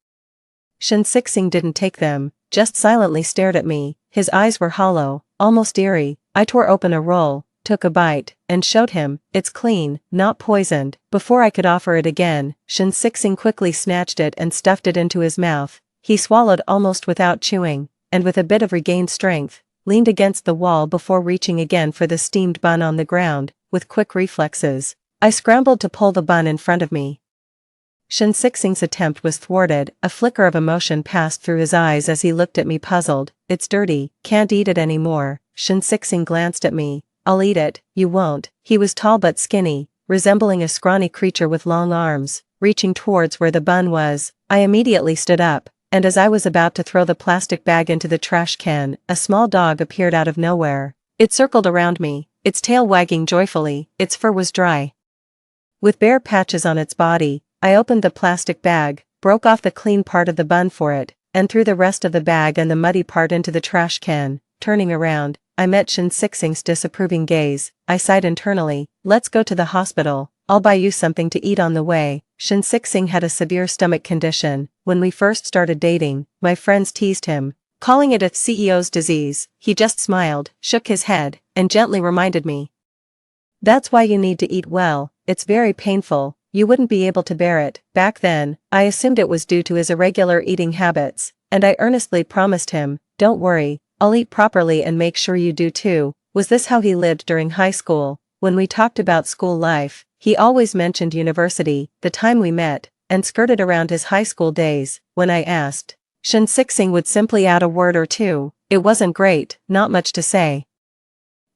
Shin Sixing didn't take them, just silently stared at me. His eyes were hollow, almost eerie. I tore open a roll, took a bite, and showed him. "It's clean, not poisoned." Before I could offer it again, Shin Sixing quickly snatched it and stuffed it into his mouth. He swallowed almost without chewing, and with a bit of regained strength, leaned against the wall before reaching again for the steamed bun on the ground. With quick reflexes, I scrambled to pull the bun in front of me. Shin Sixing's attempt was thwarted. A flicker of emotion passed through his eyes as he looked at me puzzled. "It's dirty, can't eat it anymore." Shin Sixing glanced at me. "I'll eat it." "You won't." He was tall but skinny, resembling a scrawny creature with long arms, reaching towards where the bun was. I immediately stood up, and as I was about to throw the plastic bag into the trash can, a small dog appeared out of nowhere. It circled around me, its tail wagging joyfully. Its fur was dry, with bare patches on its body. I opened the plastic bag, broke off the clean part of the bun for it, and threw the rest of the bag and the muddy part into the trash can. Turning around, I met Shin Sixing's disapproving gaze. I sighed internally. "Let's go to the hospital. I'll buy you something to eat on the way." Shin Sixing had a severe stomach condition. When we first started dating, my friends teased him, calling it a CEO's disease. He just smiled, shook his head, and gently reminded me, "That's why you need to eat well. It's very painful. You wouldn't be able to bear it." Back then, I assumed it was due to his irregular eating habits, and I earnestly promised him, "Don't worry, I'll eat properly and make sure you do too." Was this how he lived during high school? When we talked about school life, he always mentioned university, the time we met, and skirted around his high school days. When I asked, Shin Sixing would simply add a word or two. "It wasn't great, not much to say."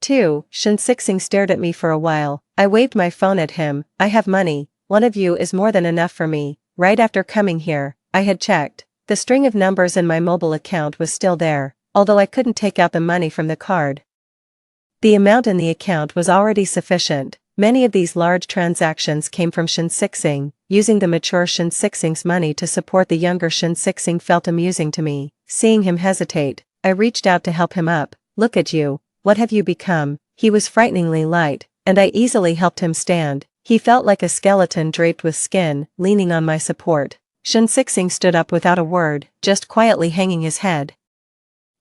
2. Shin Sixing stared at me for a while. I waved my phone at him. "I have money. One of you is more than enough for me." Right after coming here, I had checked. The string of numbers in my mobile account was still there, although I couldn't take out the money from the card. The amount in the account was already sufficient. Many of these large transactions came from Shin Sixing. Using the mature Shin Sixing's money to support the younger Shin Sixing felt amusing to me. Seeing him hesitate, I reached out to help him up. "Look at you, what have you become?" He was frighteningly light, and I easily helped him stand. He felt like a skeleton draped with skin, leaning on my support. Shin Sixing stood up without a word, just quietly hanging his head.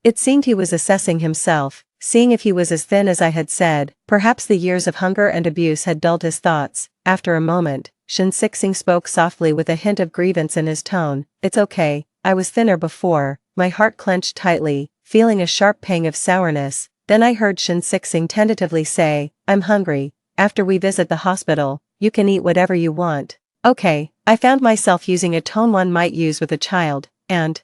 It seemed he was assessing himself, seeing if he was as thin as I had said. Perhaps the years of hunger and abuse had dulled his thoughts. After a moment, Shin Sixing spoke softly with a hint of grievance in his tone. "It's okay, I was thinner before." My heart clenched tightly, feeling a sharp pang of sourness. Then I heard Shin Sixing tentatively say, "I'm hungry. After we visit the hospital, you can eat whatever you want." "Okay." I found myself using a tone one might use with a child. "And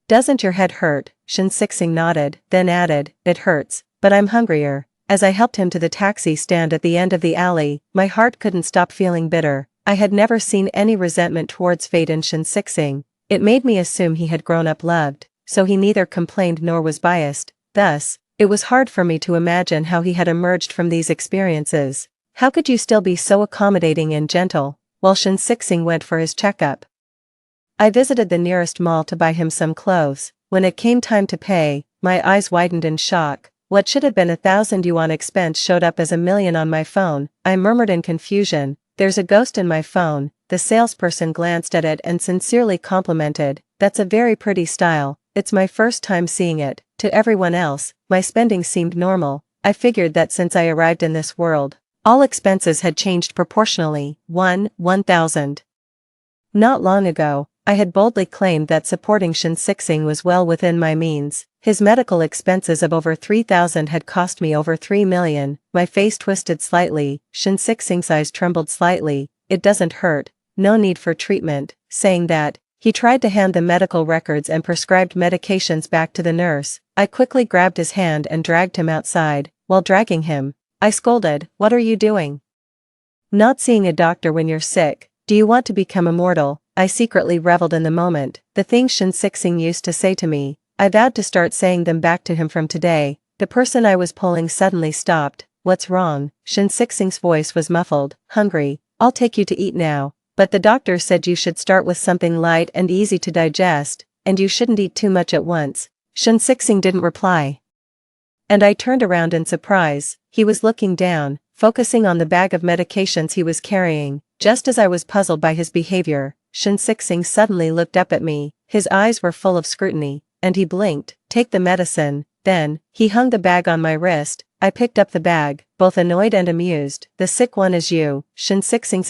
doesn't your head hurt?" Shin Sixing nodded, then added, "It hurts, but I'm hungrier." As I helped him to the taxi stand at the end of the alley, my heart couldn't stop feeling bitter. I had never seen any resentment towards fate in Shin. It made me assume he had grown up loved, so he neither complained nor was biased. Thus, it was hard for me to imagine how he had emerged from these experiences. How could you still be so accommodating and gentle, while Shin went for his checkup? I visited the nearest mall to buy him some clothes. When it came time to pay, my eyes widened in shock. What should have been 1,000 yuan expense showed up as 1,000,000 on my phone. I murmured in confusion, "There's a ghost in my phone." The salesperson glanced at it and sincerely complimented, "That's a very pretty style, it's my first time seeing it." To everyone else, my spending seemed normal. I figured that since I arrived in this world, all expenses had changed proportionally. 1,000. Not long ago, I had boldly claimed that supporting Shin was well within my means. His medical expenses of over 3,000 had cost me over 3 million. My face twisted slightly. Shin's eyes trembled slightly. "It doesn't hurt, no need for treatment." Saying that, he tried to hand the medical records and prescribed medications back to the nurse. I quickly grabbed his hand and dragged him outside. While dragging him, I scolded, "What are you doing? Not seeing a doctor when you're sick? Do you want to become immortal?" I secretly reveled in the moment. The things Shin used to say to me, I vowed to start saying them back to him from today. The person I was pulling suddenly stopped. "What's wrong?" Shin voice was muffled. "Hungry. I'll take you to eat now. But the doctor said you should start with something light and easy to digest, and you shouldn't eat too much at once." Shin didn't reply. And I turned around in surprise. He was looking down, focusing on the bag of medications he was carrying. Just as I was puzzled by his behavior, Shin suddenly looked up at me. His eyes were full of scrutiny, and he blinked. "Take the medicine." Then, he hung the bag on my wrist. I picked up the bag, both annoyed and amused. "The sick one is you." Shin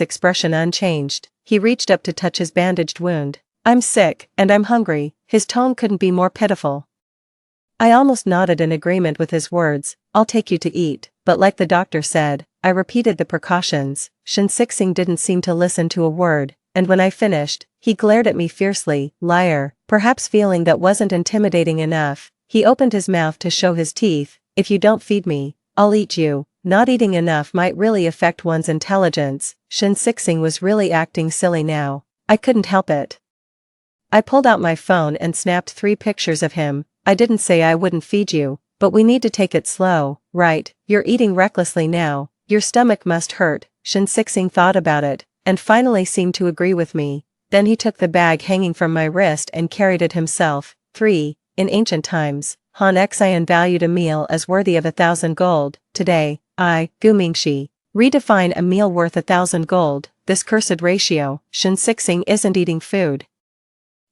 expression unchanged. He reached up to touch his bandaged wound. "I'm sick, and I'm hungry." His tone couldn't be more pitiful. I almost nodded in agreement with his words. "I'll take you to eat." But like the doctor said, I repeated the precautions. Shin didn't seem to listen to a word, and when I finished, he glared at me fiercely. "Liar." Perhaps feeling that wasn't intimidating enough, he opened his mouth to show his teeth. "If you don't feed me, I'll eat you." Not eating enough might really affect one's intelligence. Shin was really acting silly now. I couldn't help it. I pulled out my phone and snapped 3 pictures of him. "I didn't say I wouldn't feed you, but we need to take it slow, right? You're eating recklessly now. Your stomach must hurt." Shin thought about it, and finally seemed to agree with me. Then he took the bag hanging from my wrist and carried it himself. 3. In ancient times, Han Xian valued a meal as worthy of 1,000 gold. Today, I, Gu Mingxi, redefine a meal worth 1,000 gold. This cursed ratio. Shin isn't eating food.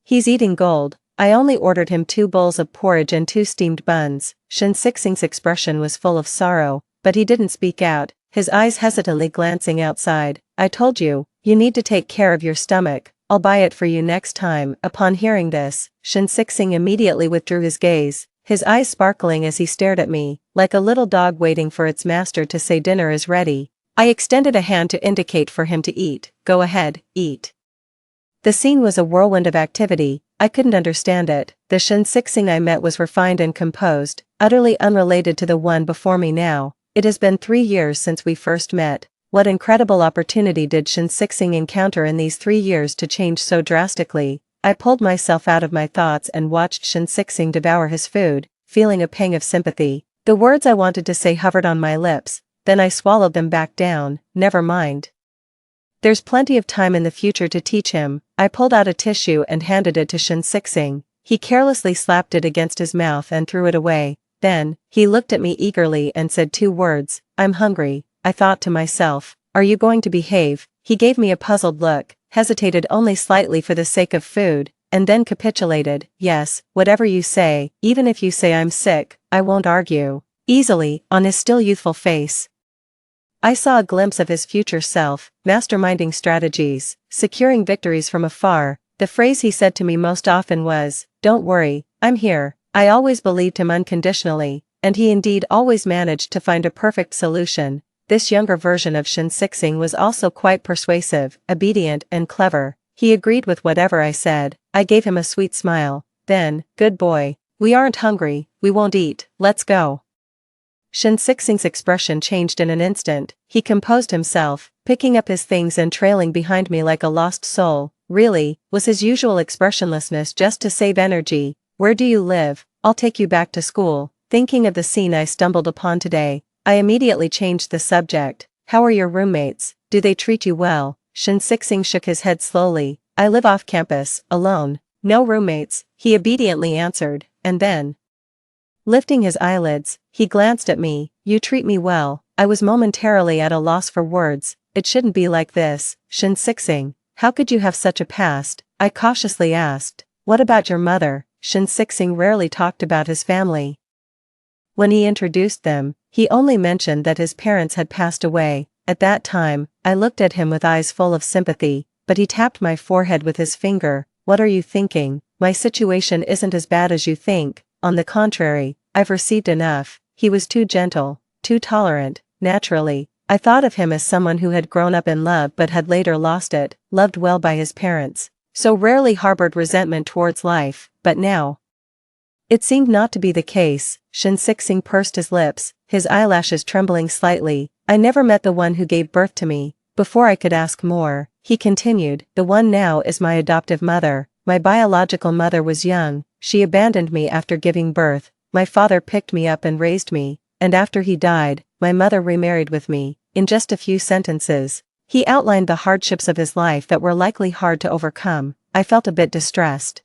He's eating gold. I only ordered him 2 bowls of porridge and 2 steamed buns. Shin expression was full of sorrow, but he didn't speak out, his eyes hesitantly glancing outside. "I told you, you need to take care of your stomach. I'll buy it for you next time." Upon hearing this, Shin immediately withdrew his gaze, his eyes sparkling as he stared at me, like a little dog waiting for its master to say dinner is ready. I extended a hand to indicate for him to eat. "Go ahead, eat." The scene was a whirlwind of activity. I couldn't understand it. The Shin I met was refined and composed, utterly unrelated to the one before me now. It has been 3 years since we first met. What incredible opportunity did Shin encounter in these 3 years to change so drastically? I pulled myself out of my thoughts and watched Shin devour his food, feeling a pang of sympathy. The words I wanted to say hovered on my lips, then I swallowed them back down. "Never mind. There's plenty of time in the future to teach him." I pulled out a tissue and handed it to Shin He carelessly slapped it against his mouth and threw it away. Then, he looked at me eagerly and said 2 words, "I'm hungry." I thought to myself, "Are you going to behave?" He gave me a puzzled look, hesitated only slightly for the sake of food, and then capitulated. "Yes, whatever you say, even if you say I'm sick, I won't argue." Easily, on his still youthful face, I saw a glimpse of his future self, masterminding strategies, securing victories from afar. The phrase he said to me most often was, "Don't worry, I'm here." I always believed him unconditionally, and he indeed always managed to find a perfect solution. This younger version of Shin was also quite persuasive, obedient, and clever. He agreed with whatever I said. I gave him a sweet smile. Then, "Good boy. We aren't hungry, we won't eat, let's go." Shin Sixing's expression changed in an instant. He composed himself, picking up his things and trailing behind me like a lost soul. Really, was his usual expressionlessness just to save energy? Where do you live? I'll take you back to school. Thinking of the scene I stumbled upon today, I immediately changed the subject. How are your roommates? Do they treat you well? Shin Sixing shook his head slowly. I live off campus, alone. No roommates, he obediently answered, and then, lifting his eyelids, he glanced at me. You treat me well. I was momentarily at a loss for words. It shouldn't be like this, Shin Sixing. How could you have such a past? I cautiously asked. What about your mother? Shin Sixing rarely talked about his family. When he introduced them, he only mentioned that his parents had passed away. At that time, I looked at him with eyes full of sympathy, but he tapped my forehead with his finger. What are you thinking? My situation isn't as bad as you think. On the contrary, I've received enough. He was too gentle, too tolerant. Naturally, I thought of him as someone who had grown up in love but had later lost it, loved well by his parents, so rarely harbored resentment towards life, but now, it seemed not to be the case. Shin Sixing pursed his lips, his eyelashes trembling slightly. I never met the one who gave birth to me. Before I could ask more, he continued, the one now is my adoptive mother. My biological mother was young. She abandoned me after giving birth. My father picked me up and raised me, and after he died, my mother remarried with me. In just a few sentences, he outlined the hardships of his life that were likely hard to overcome. I felt a bit distressed.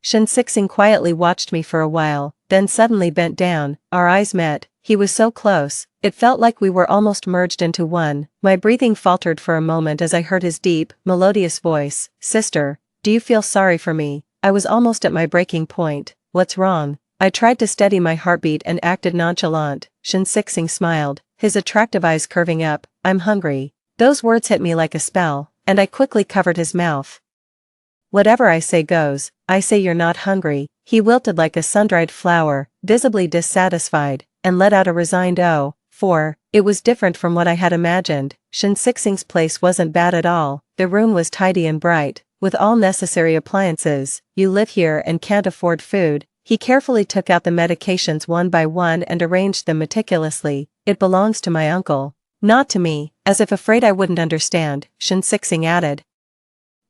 Shin Sixing quietly watched me for a while, then suddenly bent down. Our eyes met. He was so close, it felt like we were almost merged into one. My breathing faltered for a moment as I heard his deep, melodious voice. Sister, do you feel sorry for me? I was almost at my breaking point. What's wrong? I tried to steady my heartbeat and acted nonchalant. Shin Sixing smiled, his attractive eyes curving up. I'm hungry. Those words hit me like a spell, and I quickly covered his mouth. Whatever I say goes. I say you're not hungry. He wilted like a sun-dried flower, visibly dissatisfied, and let out a resigned oh. It was different from what I had imagined. Shin Sixing's place wasn't bad at all. The room was tidy and bright, with all necessary appliances. You live here and can't afford food. He carefully took out the medications one by one and arranged them meticulously. It belongs to my uncle. Not to me, as if afraid I wouldn't understand, Shin Sixing added.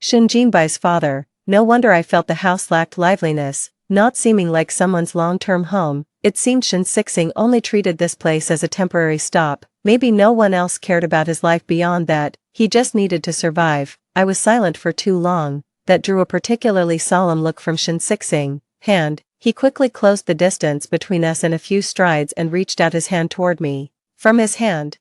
Shin Jinbai's father. No wonder I felt the house lacked liveliness, not seeming like someone's long-term home. It seemed Shin Sixing only treated this place as a temporary stop. Maybe no one else cared about his life beyond that. He just needed to survive. I was silent for too long. That drew a particularly solemn look from Shin Sixing. Hand. He quickly closed the distance between us in a few strides and reached out his hand toward me. From his hand,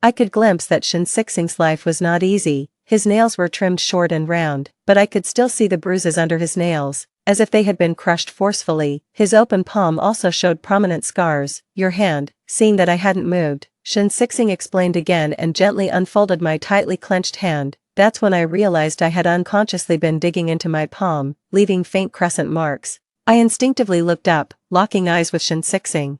I could glimpse that Shin Sixing's life was not easy. His nails were trimmed short and round, but I could still see the bruises under his nails, as if they had been crushed forcefully. His open palm also showed prominent scars. Your hand. Seeing that I hadn't moved, Shin Sixing explained again and gently unfolded my tightly clenched hand. That's when I realized I had unconsciously been digging into my palm, leaving faint crescent marks. I instinctively looked up, locking eyes with Shin Sixing.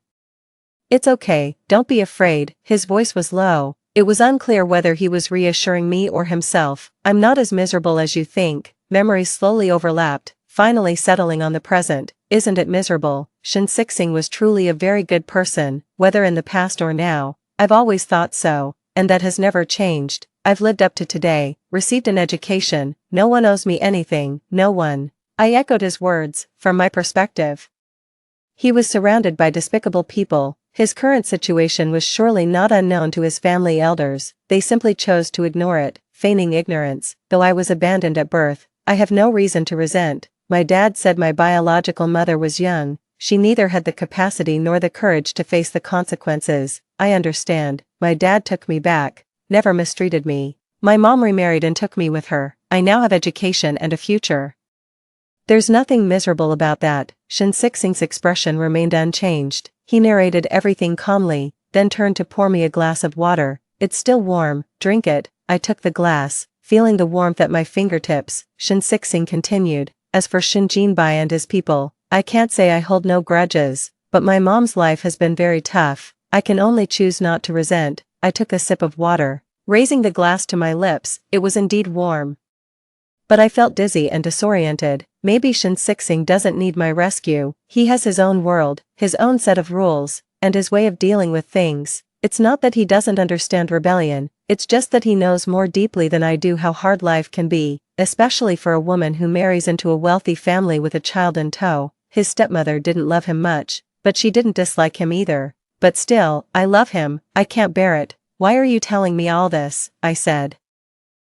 It's okay, don't be afraid. His voice was low. It was unclear whether he was reassuring me or himself. I'm not as miserable as you think. Memories slowly overlapped, finally settling on the present. Isn't it miserable? Shin Sixing was truly a very good person, whether in the past or now. I've always thought so, and that has never changed. I've lived up to today, received an education. No one owes me anything, no one. I echoed his words. From my perspective, he was surrounded by despicable people. His current situation was surely not unknown to his family elders. They simply chose to ignore it, feigning ignorance. Though I was abandoned at birth, I have no reason to resent. My dad said my biological mother was young. She neither had the capacity nor the courage to face the consequences. I understand. My dad took me back, never mistreated me. My mom remarried and took me with her. I now have education and a future. There's nothing miserable about that. Shin Sixing's expression remained unchanged. He narrated everything calmly, then turned to pour me a glass of water. It's still warm, drink it. I took the glass, feeling the warmth at my fingertips. Shin Sixing continued. As for Shin Jinbai and his people, I can't say I hold no grudges, but my mom's life has been very tough. I can only choose not to resent. I took a sip of water, raising the glass to my lips. It was indeed warm, but I felt dizzy and disoriented. Maybe Shin Sixing doesn't need my rescue. He has his own world, his own set of rules, and his way of dealing with things. It's not that he doesn't understand rebellion, it's just that he knows more deeply than I do how hard life can be, especially for a woman who marries into a wealthy family with a child in tow. His stepmother didn't love him much, but she didn't dislike him either. But still, I love him, I can't bear it. Why are you telling me all this? I said.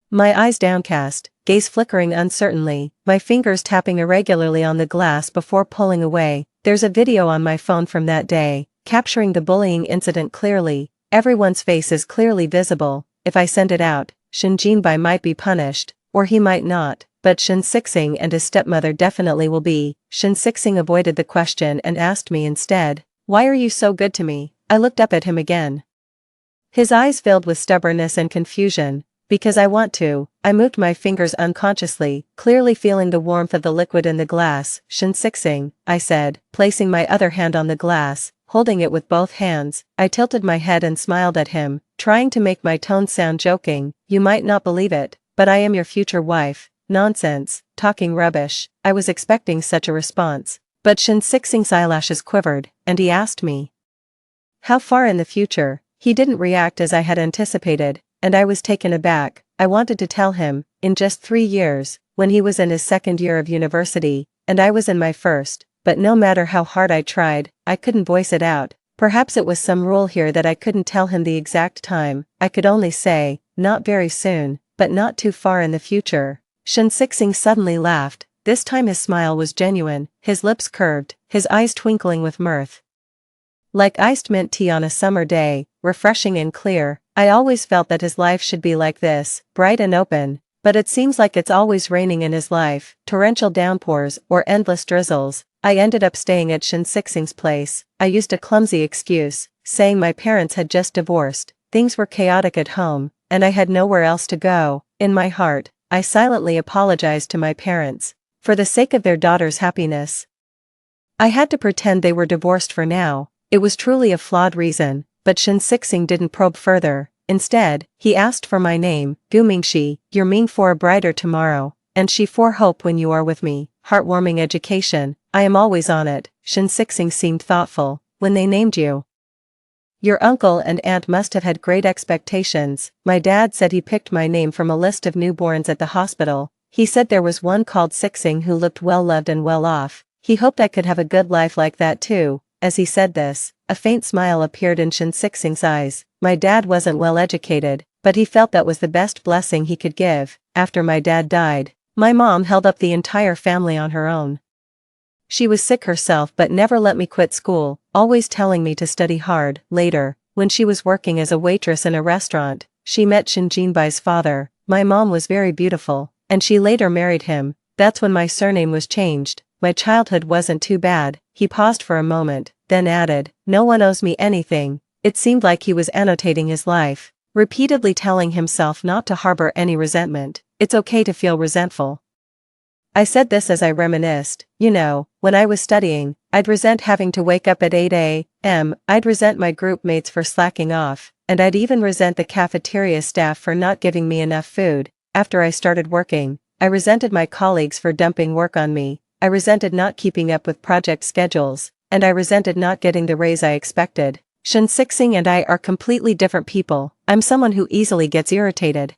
My eyes downcast, gaze flickering uncertainly, my fingers tapping irregularly on the glass before pulling away. There's a video on my phone from that day, capturing the bullying incident clearly. Everyone's face is clearly visible. If I send it out, Shin Jinbai might be punished, or he might not, but Shin Sixing and his stepmother definitely will be. Shin Sixing avoided the question and asked me instead, "Why are you so good to me?" I looked up at him again. His eyes filled with stubbornness and confusion. "Because I want to." I moved my fingers unconsciously, clearly feeling the warmth of the liquid in the glass. "Shin Sixing," I said, placing my other hand on the glass, holding it with both hands. I tilted my head and smiled at him, trying to make my tone sound joking. "You might not believe it, but I am your future wife." "Nonsense, talking rubbish." I was expecting such a response. But Shin Sixing's eyelashes quivered, and he asked me, "How far in the future?" He didn't react as I had anticipated, and I was taken aback. I wanted to tell him, in just 3 years, when he was in his second year of university, and I was in my first, but no matter how hard I tried, I couldn't voice it out. Perhaps it was some rule here that I couldn't tell him the exact time. I could only say, not very soon, but not too far in the future. Shin Sixing suddenly laughed. This time his smile was genuine, his lips curved, his eyes twinkling with mirth. Like iced mint tea on a summer day, refreshing and clear. I always felt that his life should be like this, bright and open, but it seems like it's always raining in his life, torrential downpours or endless drizzles. I ended up staying at Shin Sixing's place. I used a clumsy excuse, saying my parents had just divorced, things were chaotic at home, and I had nowhere else to go. In my heart, I silently apologized to my parents, for the sake of their daughter's happiness. I had to pretend they were divorced for now. It was truly a flawed reason, but Shin Sixing didn't probe further. Instead, he asked for my name. "Gu Mingxi, you're Ming for a brighter tomorrow, and Shi for hope when you are with me." Heartwarming education, I am always on it. Shin Sixing seemed thoughtful. "When they named you, your uncle and aunt must have had great expectations." My dad said he picked my name from a list of newborns at the hospital. He said there was one called Sixing who looked well loved and well off. He hoped I could have a good life like that too. As he said this, a faint smile appeared in Shin Sixing's eyes. My dad wasn't well educated, but he felt that was the best blessing he could give. After my dad died, my mom held up the entire family on her own. She was sick herself but never let me quit school, always telling me to study hard. Later, when she was working as a waitress in a restaurant, she met Shin Jinbai's father. My mom was very beautiful, and she later married him. That's when my surname was changed. My childhood wasn't too bad. He paused for a moment, then added, "No one owes me anything." It seemed like he was annotating his life, repeatedly telling himself not to harbor any resentment. It's okay to feel resentful. I said this as I reminisced. You know, when I was studying, I'd resent having to wake up at 8 a.m., I'd resent my group mates for slacking off, and I'd even resent the cafeteria staff for not giving me enough food. After I started working, I resented my colleagues for dumping work on me. I resented not keeping up with project schedules, and I resented not getting the raise I expected. Shin Sixing and I are completely different people. I'm someone who easily gets irritated.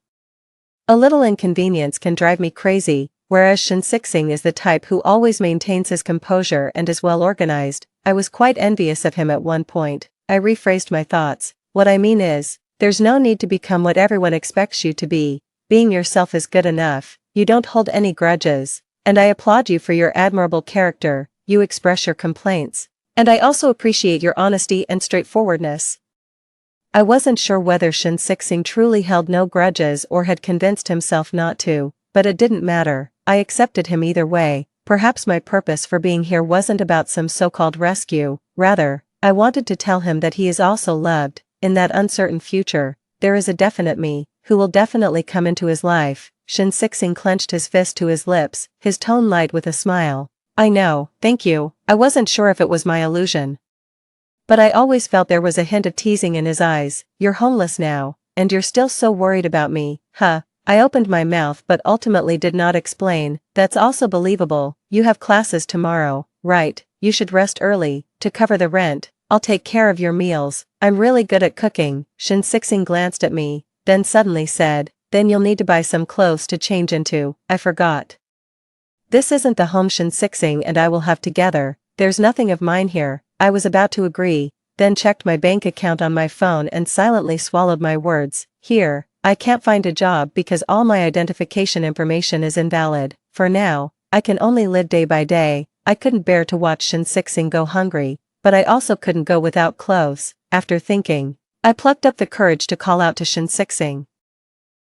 A little inconvenience can drive me crazy, whereas Shin Sixing is the type who always maintains his composure and is well organized. I was quite envious of him at one point. I rephrased my thoughts. What I mean is, there's no need to become what everyone expects you to be. Being yourself is good enough. You don't hold any grudges. And I applaud you for your admirable character. You express your complaints. And I also appreciate your honesty and straightforwardness. I wasn't sure whether Shin Sixing truly held no grudges or had convinced himself not to, but it didn't matter. I accepted him either way. Perhaps my purpose for being here wasn't about some so-called rescue. Rather, I wanted to tell him that he is also loved. In that uncertain future, there is a definite me, who will definitely come into his life. Shin Sixing clenched his fist to his lips, his tone light with a smile. "I know, thank you." I wasn't sure if it was my illusion, but I always felt there was a hint of teasing in his eyes. "You're homeless now, and you're still so worried about me, huh?" I opened my mouth but ultimately did not explain. "That's also believable. You have classes tomorrow, right? You should rest early, to cover the rent." I'll take care of your meals, I'm really good at cooking. Shin Sixing glanced at me, then suddenly said, then you'll need to buy some clothes to change into. I forgot. This isn't the home Shin Sixing and I will have together, there's nothing of mine here. I was about to agree, then checked my bank account on my phone and silently swallowed my words. Here, I can't find a job because all my identification information is invalid. For now, I can only live day by day. I couldn't bear to watch Shin Sixing go hungry, but I also couldn't go without clothes. After thinking, I plucked up the courage to call out to Shin Sixing.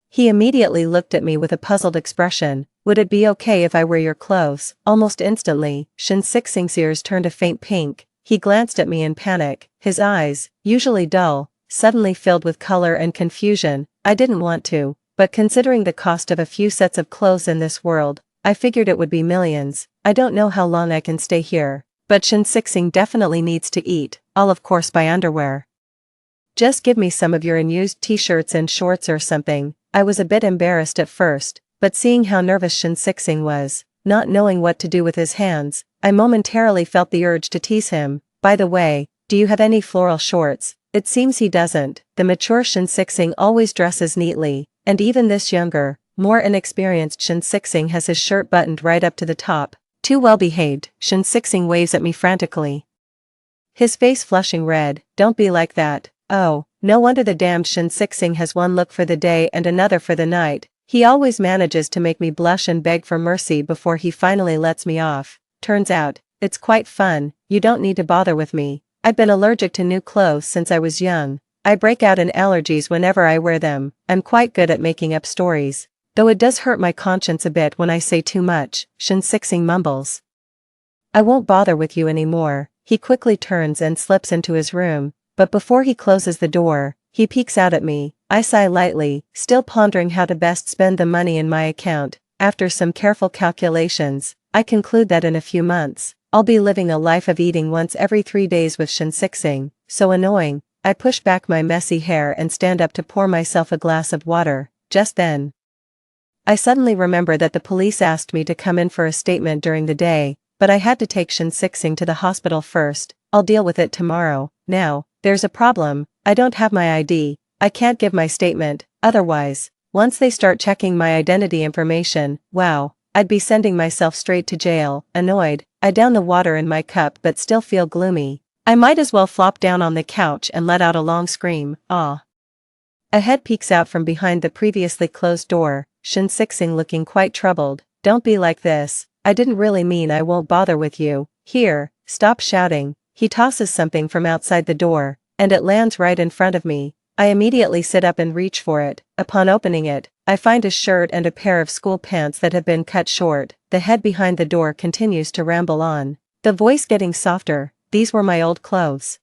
He immediately looked at me with a puzzled expression. Would it be okay if I wear your clothes? Almost instantly, Shin Sixing's ears turned a faint pink. He glanced at me in panic, his eyes, usually dull, suddenly filled with color and confusion. I didn't want to, but considering the cost of a few sets of clothes in this world, I figured it would be millions. I don't know how long I can stay here, but Shin Sixing definitely needs to eat. I'll of course buy underwear. Just give me some of your unused t-shirts and shorts or something. I was a bit embarrassed at first, but seeing how nervous Shin Sixing was, not knowing what to do with his hands, I momentarily felt the urge to tease him. By the way, do you have any floral shorts? It seems he doesn't. The mature Shin Sixing always dresses neatly, and even this younger, more inexperienced Shin Sixing has his shirt buttoned right up to the top. Too well behaved. Shin Sixing waves at me frantically, his face flushing red. Don't be like that. Oh, no wonder the damned Shin Sixing has one look for the day and another for the night. He always manages to make me blush and beg for mercy before he finally lets me off. Turns out, it's quite fun. You don't need to bother with me. I've been allergic to new clothes since I was young. I break out in allergies whenever I wear them. I'm quite good at making up stories, though it does hurt my conscience a bit when I say too much. Shin Sixing mumbles. I won't bother with you anymore. He quickly turns and slips into his room, but before he closes the door, he peeks out at me. I sigh lightly, still pondering how to best spend the money in my account. After some careful calculations, I conclude that in a few months, I'll be living a life of eating once every 3 days with Shin Sixing. So annoying. I push back my messy hair and stand up to pour myself a glass of water. Just then, I suddenly remember that the police asked me to come in for a statement during the day, but I had to take Shin Sixing to the hospital first. I'll deal with it tomorrow. Now, there's a problem. I don't have my ID. I can't give my statement, otherwise, once they start checking my identity information, wow, I'd be sending myself straight to jail. Annoyed, I down the water in my cup but still feel gloomy. I might as well flop down on the couch and let out a long scream. Ah. A head peeks out from behind the previously closed door, Shin Sixing looking quite troubled. Don't be like this. I didn't really mean I won't bother with you. Here, stop shouting. He tosses something from outside the door, and it lands right in front of me. I immediately sit up and reach for it. Upon opening it, I find a shirt and a pair of school pants that have been cut short. The head behind the door continues to ramble on, the voice getting softer. These were my old clothes.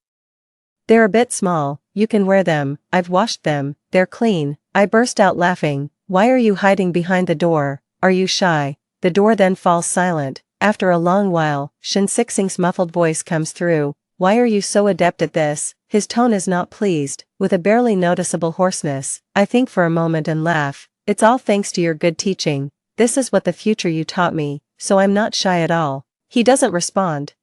They're a bit small. You can wear them. I've washed them. They're clean. I burst out laughing. Why are you hiding behind the door? Are you shy? The door then falls silent. After a long while, Shin Sixing's muffled voice comes through. Why are you so adept at this? His tone is not pleased, with a barely noticeable hoarseness. I think for a moment and laugh. It's all thanks to your good teaching. This is what the future you taught me, so I'm not shy at all. He doesn't respond.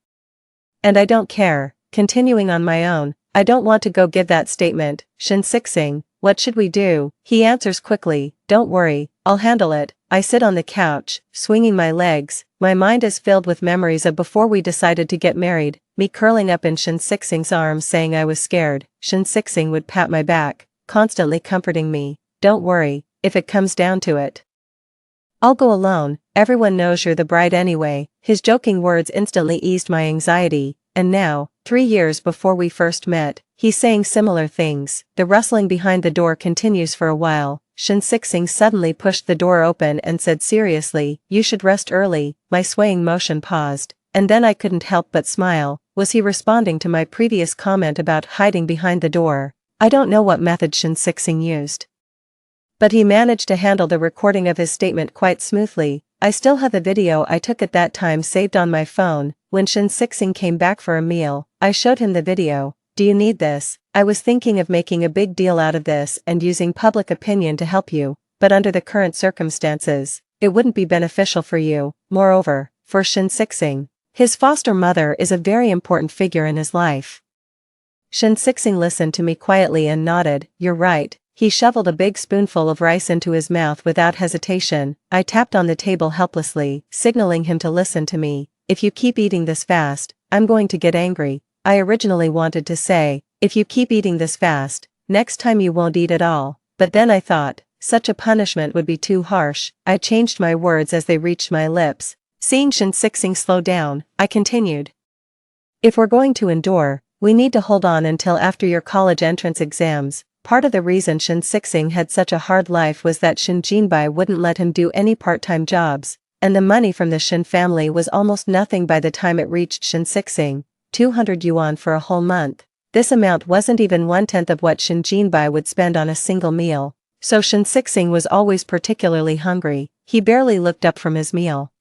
And I don't care. Continuing on my own, I don't want to go give that statement. Shin Sixing, what should we do? He answers quickly. Don't worry, I'll handle it. I sit on the couch, swinging my legs. My mind is filled with memories of before we decided to get married, me curling up in Shin Sixing's arms saying I was scared. Shin Sixing would pat my back, constantly comforting me. Don't worry, if it comes down to it, I'll go alone. Everyone knows you're the bride anyway. His joking words instantly eased my anxiety, and now, 3 years before we first met, he's saying similar things. The rustling behind the door continues for a while. Shin Sixing suddenly pushed the door open and said seriously, you should rest early. My swaying motion paused, and then I couldn't help but smile. Was he responding to my previous comment about hiding behind the door? I don't know what method Shin Sixing used, but he managed to handle the recording of his statement quite smoothly. I still have the video I took at that time saved on my phone. When Shin Sixing came back for a meal, I showed him the video. Do you need this? I was thinking of making a big deal out of this and using public opinion to help you, but under the current circumstances, it wouldn't be beneficial for you. Moreover, for Shin Sixing, his foster mother is a very important figure in his life. Shin Sixing listened to me quietly and nodded. You're right. He shoveled a big spoonful of rice into his mouth without hesitation. I tapped on the table helplessly, signaling him to listen to me. If you keep eating this fast, I'm going to get angry. I originally wanted to say, if you keep eating this fast, next time you won't eat at all. But then I thought, such a punishment would be too harsh. I changed my words as they reached my lips. Seeing Shin Sixing slow down, I continued. If we're going to endure, we need to hold on until after your college entrance exams. Part of the reason Shin Sixing had such a hard life was that Shin Jinbai wouldn't let him do any part-time jobs, and the money from the Shin family was almost nothing by the time it reached Shin Sixing, 200 yuan for a whole month. This amount wasn't even 1/10 of what Shin Jinbai would spend on a single meal, so Shin Sixing was always particularly hungry. He barely looked up from his meal.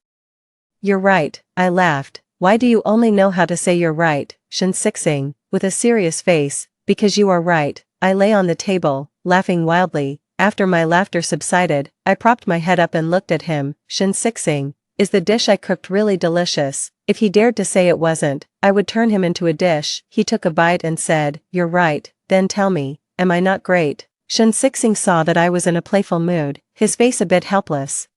You're right, I laughed. Why do you only know how to say you're right, Shin Sixing, with a serious face? Because you are right. I lay on the table, laughing wildly. After my laughter subsided, I propped my head up and looked at him. Shin Sixing, is the dish I cooked really delicious? If he dared to say it wasn't, I would turn him into a dish. He took a bite and said, you're right. Then tell me, am I not great? Shin Sixing saw that I was in a playful mood, his face a bit helpless.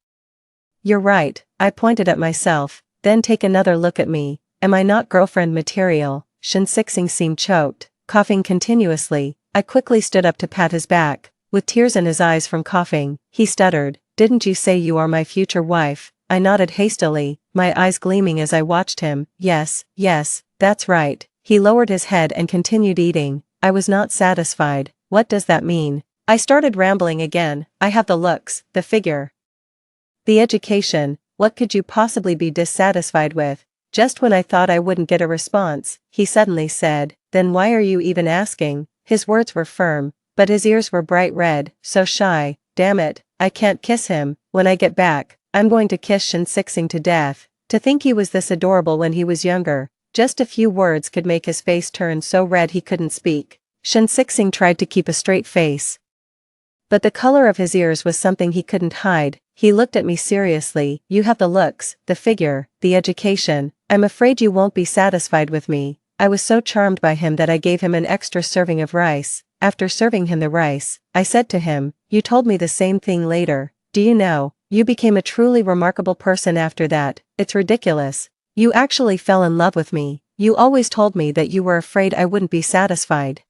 You're right, I pointed at myself. Then take another look at me. Am I not girlfriend material? Shin Sixing seemed choked, coughing continuously. I quickly stood up to pat his back. With tears in his eyes from coughing, he stuttered, didn't you say you are my future wife? I nodded hastily, my eyes gleaming as I watched him. Yes, that's right. He lowered his head and continued eating. I was not satisfied. What does that mean? I started rambling again. I have the looks, the figure, the education. What could you possibly be dissatisfied with? Just when I thought I wouldn't get a response, he suddenly said, then why are you even asking? His words were firm, but his ears were bright red. So shy. Damn it, I can't kiss him. When I get back, I'm going to kiss Shin Sixing to death. To think he was this adorable when he was younger. Just a few words could make his face turn so red he couldn't speak. Shin Sixing tried to keep a straight face, but the color of his ears was something he couldn't hide. He looked at me seriously. You have the looks, the figure, the education. I'm afraid you won't be satisfied with me. I was so charmed by him that I gave him an extra serving of rice. After serving him the rice, I said to him, you told me the same thing later. Do you know, you became a truly remarkable person after that. It's ridiculous. You actually fell in love with me. You always told me that you were afraid I wouldn't be satisfied.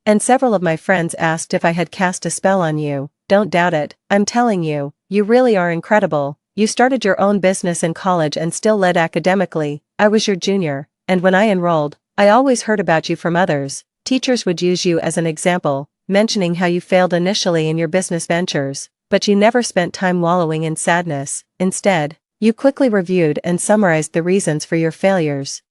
And several of my friends asked if I had cast a spell on you. Don't doubt it. I'm telling you, you really are incredible. You started your own business in college and still led academically. I was your junior, and when I enrolled, I always heard about you from others. Teachers would use you as an example, mentioning how you failed initially in your business ventures, but you never spent time wallowing in sadness. Instead, you quickly reviewed and summarized the reasons for your failures.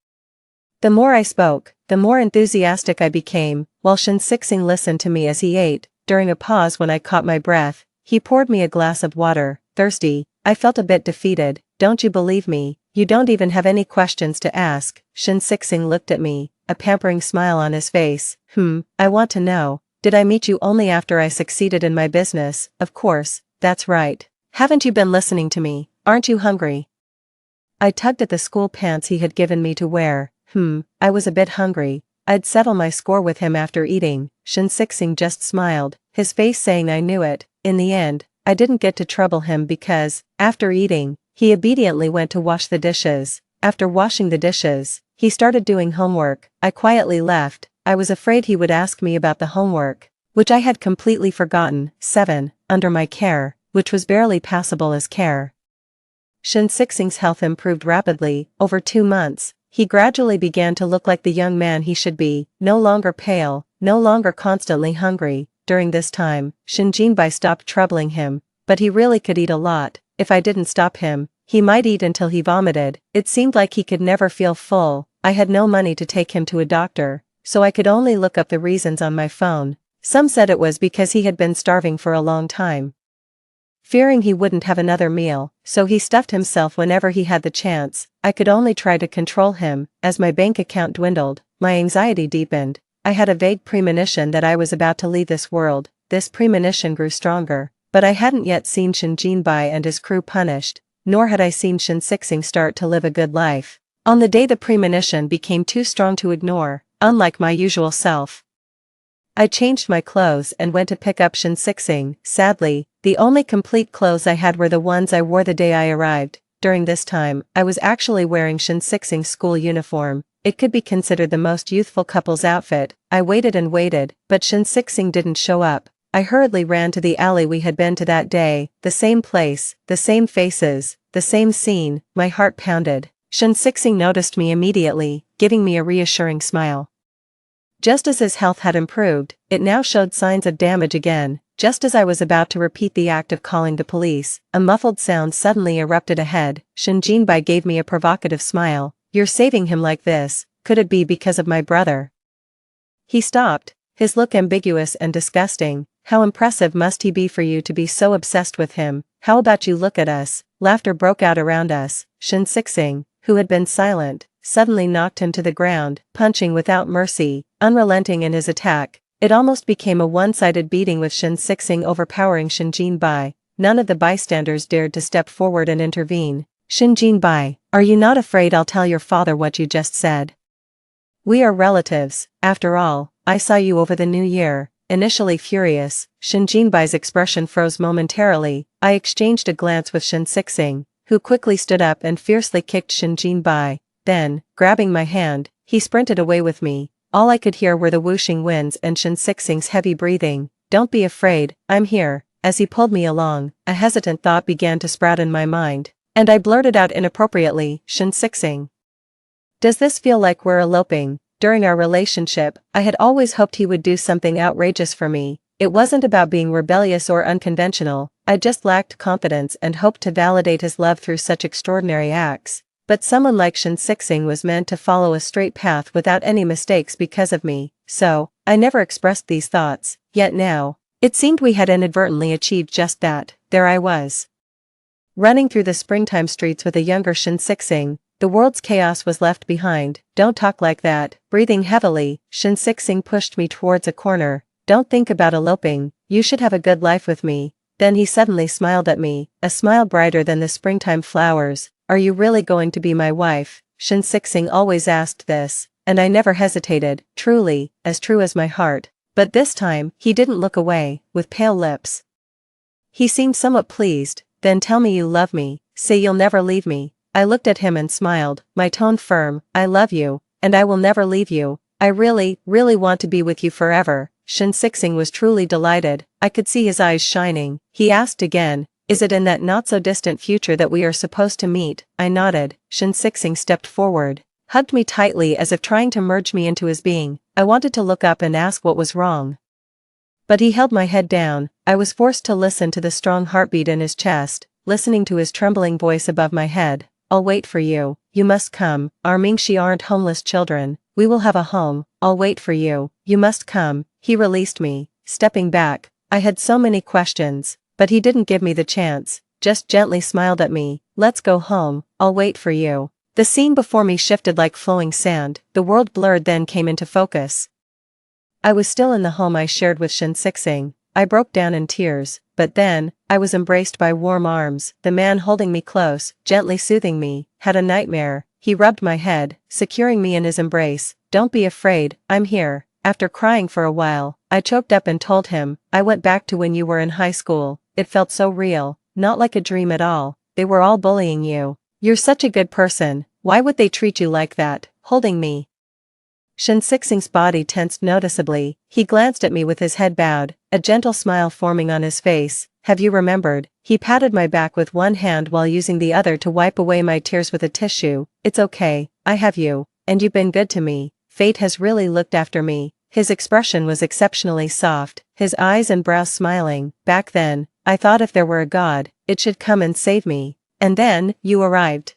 The more I spoke, the more enthusiastic I became, while Shin Sixing listened to me as he ate. During a pause when I caught my breath, he poured me a glass of water. Thirsty, I felt a bit defeated. Don't you believe me? You don't even have any questions to ask. Shin Sixing looked at me, a pampering smile on his face. I want to know, did I meet you only after I succeeded in my business? Of course, that's right. Haven't you been listening to me? Aren't you hungry? I tugged at the school pants he had given me to wear. I was a bit hungry. I'd settle my score with him after eating. Shin Sixing just smiled, his face saying I knew it. In the end, I didn't get to trouble him because, after eating, he obediently went to wash the dishes. After washing the dishes, he started doing homework. I quietly left. I was afraid he would ask me about the homework, which I had completely forgotten. 7. Under my care, which was barely passable as care. Shin Sixing's health improved rapidly. Over 2 months, he gradually began to look like the young man he should be, no longer pale, no longer constantly hungry. During this time, Shin Jinbai stopped troubling him, but he really could eat a lot. If I didn't stop him, he might eat until he vomited. It seemed like he could never feel full. I had no money to take him to a doctor, so I could only look up the reasons on my phone. Some said it was because he had been starving for a long time, fearing he wouldn't have another meal, so he stuffed himself whenever he had the chance. I could only try to control him. As my bank account dwindled, my anxiety deepened. I had a vague premonition that I was about to leave this world. This premonition grew stronger, but I hadn't yet seen Shin Jinbai and his crew punished, nor had I seen Shin Sixing start to live a good life. On the day the premonition became too strong to ignore, unlike my usual self. I changed my clothes and went to pick up Shin. Sadly, the only complete clothes I had were the ones I wore the day I arrived. During this time, I was actually wearing Shin's school uniform. It could be considered the most youthful couple's outfit. I waited and waited, but Shin didn't show up. I hurriedly ran to the alley we had been to that day, the same place, the same faces, the same scene. My heart pounded. Shin noticed me immediately, giving me a reassuring smile. Just as his health had improved, it now showed signs of damage again. Just as I was about to repeat the act of calling the police, a muffled sound suddenly erupted ahead. Shin gave me a provocative smile. "You're saving him like this, could it be because of my brother?" He stopped, his look ambiguous and disgusting. "How impressive must he be for you to be so obsessed with him? How about you look at us?" Laughter broke out around us. Shin, who had been silent, suddenly knocked him to the ground, punching without mercy, unrelenting in his attack. It almost became a one-sided beating with Shin overpowering Shin. None of the bystanders dared to step forward and intervene. "Shin, are you not afraid I'll tell your father what you just said? We are relatives, after all. I saw you over the new year." Initially furious, Shin expression froze momentarily. I exchanged a glance with Shin, who quickly stood up and fiercely kicked Shin. Then, grabbing my hand, he sprinted away with me. All I could hear were the whooshing winds and Shin heavy breathing. "Don't be afraid, I'm here." As he pulled me along, a hesitant thought began to sprout in my mind, and I blurted out inappropriately, "Shin. Does this feel like we're eloping?" During our relationship, I had always hoped he would do something outrageous for me. It wasn't about being rebellious or unconventional, I just lacked confidence and hoped to validate his love through such extraordinary acts. But someone like Shin was meant to follow a straight path without any mistakes because of me, so, I never expressed these thoughts. Yet now, it seemed we had inadvertently achieved just that. There I was, running through the springtime streets with a younger Shin. The world's chaos was left behind. "Don't talk like that." Breathing heavily, Shin pushed me towards a corner. "Don't think about eloping, you should have a good life with me." Then he suddenly smiled at me, a smile brighter than the springtime flowers. "Are you really going to be my wife?" Shin always asked this, and I never hesitated, truly, as true as my heart. But this time, he didn't look away, with pale lips. He seemed somewhat pleased. "Then tell me you love me, say you'll never leave me." I looked at him and smiled, my tone firm. "I love you, and I will never leave you. I really, really want to be with you forever." Shin was truly delighted. I could see his eyes shining. He asked again, "Is it in that not-so-distant future that we are supposed to meet?" I nodded. Shin stepped forward, hugged me tightly as if trying to merge me into his being. I wanted to look up and ask what was wrong, but he held my head down. I was forced to listen to the strong heartbeat in his chest, listening to his trembling voice above my head. "I'll wait for you. You must come. Our Mingxi aren't homeless children. We will have a home. I'll wait for you. You must come." He released me, stepping back. I had so many questions, but he didn't give me the chance, just gently smiled at me. "Let's go home. I'll wait for you." The scene before me shifted like flowing sand. The world blurred then came into focus. I was still in the home I shared with Shin. I broke down in tears, but then, I was embraced by warm arms. The man holding me close, gently soothing me, had a nightmare. He rubbed my head, securing me in his embrace. "Don't be afraid, I'm here." After crying for a while, I choked up and told him, "I went back to when you were in high school. It felt so real, not like a dream at all. They were all bullying you. You're such a good person, why would they treat you like that?" Holding me, Shin body tensed noticeably. He glanced at me with his head bowed, a gentle smile forming on his face. "Have you remembered?" He patted my back with one hand while using the other to wipe away my tears with a tissue. "It's okay, I have you, and you've been good to me. Fate has really looked after me." His expression was exceptionally soft, his eyes and brows smiling. "Back then, I thought if there were a God, it should come and save me. And then, you arrived."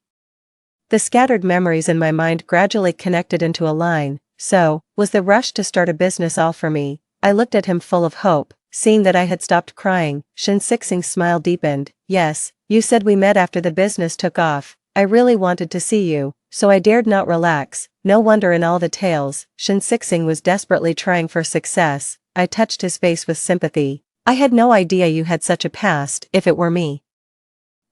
The scattered memories in my mind gradually connected into a line. So, was the rush to start a business all for me? I looked at him full of hope, seeing that I had stopped crying. Shin smile deepened. "Yes, you said we met after the business took off. I really wanted to see you, so I dared not relax." No wonder in all the tales, Shin was desperately trying for success. I touched his face with sympathy. "I had no idea you had such a past. If it were me,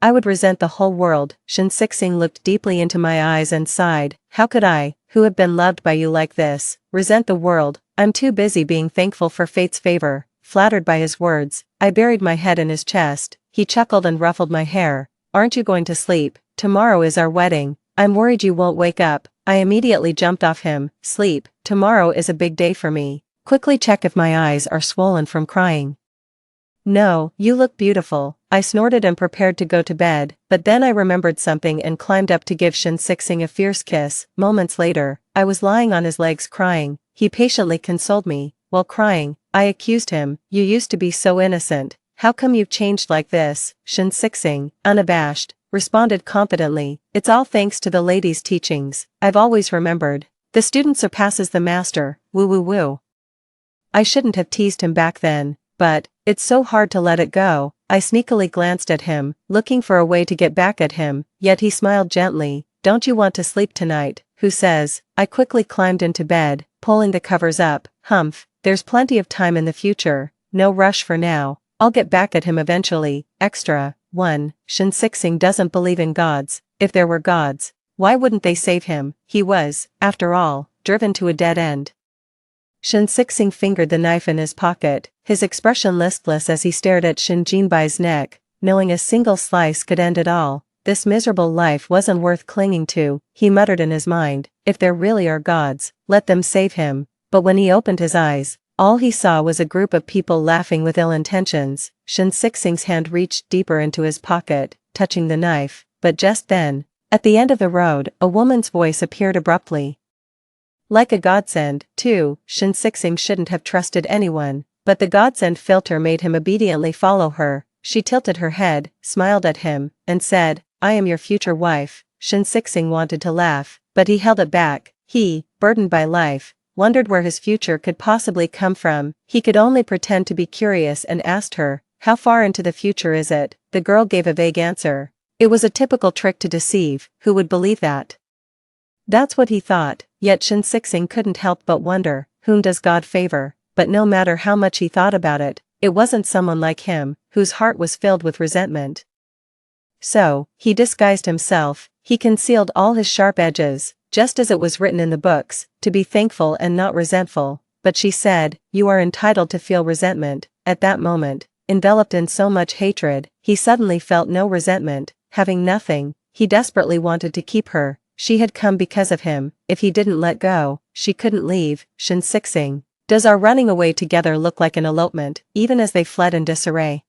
I would resent the whole world. Shin Sixing looked deeply into my eyes and sighed. How could I, who have been loved by you like this, resent the world? I'm too busy being thankful for fate's favor. Flattered by his words, I buried my head in his chest. He chuckled and ruffled my hair. Aren't you going to sleep? Tomorrow is our wedding. I'm worried you won't wake up. I immediately jumped off him. Sleep. Tomorrow is a big day for me. Quickly check if my eyes are swollen from crying. No, you look beautiful. I snorted and prepared to go to bed, but then I remembered something and climbed up to give Shin Sixing a fierce kiss. Moments later, I was lying on his legs crying. He patiently consoled me. While crying, I accused him. You used to be so innocent. How come you've changed like this? Shin Sixing, unabashed, responded confidently. It's all thanks to the lady's teachings. I've always remembered. The student surpasses the master. Woo woo woo. I shouldn't have teased him back then, but it's so hard to let it go. I sneakily glanced at him, looking for a way to get back at him, yet he smiled gently. Don't you want to sleep tonight? Who says? I quickly climbed into bed, pulling the covers up. Humph, there's plenty of time in the future. No rush for now. I'll get back at him eventually. Extra 1. Shin Sixing doesn't believe in gods. If there were gods, why wouldn't they save him? He was, after all, driven to a dead end. Shin Sixing fingered the knife in his pocket, his expression listless as he stared at Shin Jinbai's neck, knowing a single slice could end it all. This miserable life wasn't worth clinging to, he muttered in his mind. If there really are gods, let them save him. But when he opened his eyes, all he saw was a group of people laughing with ill intentions. Shin Sixing's hand reached deeper into his pocket, touching the knife, but just then, at the end of the road, a woman's voice appeared abruptly. Like a godsend, too. Shin Sixing shouldn't have trusted anyone, but the godsend filter made him obediently follow her. She tilted her head, smiled at him, and said, I am your future wife. Shin Sixing wanted to laugh, but he held it back. He, burdened by life, wondered where his future could possibly come from. He could only pretend to be curious and asked her, how far into the future is it? The girl gave a vague answer. It was a typical trick to deceive. Who would believe that? That's what he thought, yet Shin Sixing couldn't help but wonder, whom does God favor? But no matter how much he thought about it, it wasn't someone like him, whose heart was filled with resentment. So, he disguised himself, he concealed all his sharp edges, just as it was written in the books, to be thankful and not resentful. But she said, you are entitled to feel resentment. At that moment, enveloped in so much hatred, he suddenly felt no resentment. Having nothing, he desperately wanted to keep her. She had come because of him. If he didn't let go, she couldn't leave. Shin Sixing, does our running away together look like an elopement? Even as they fled in disarray,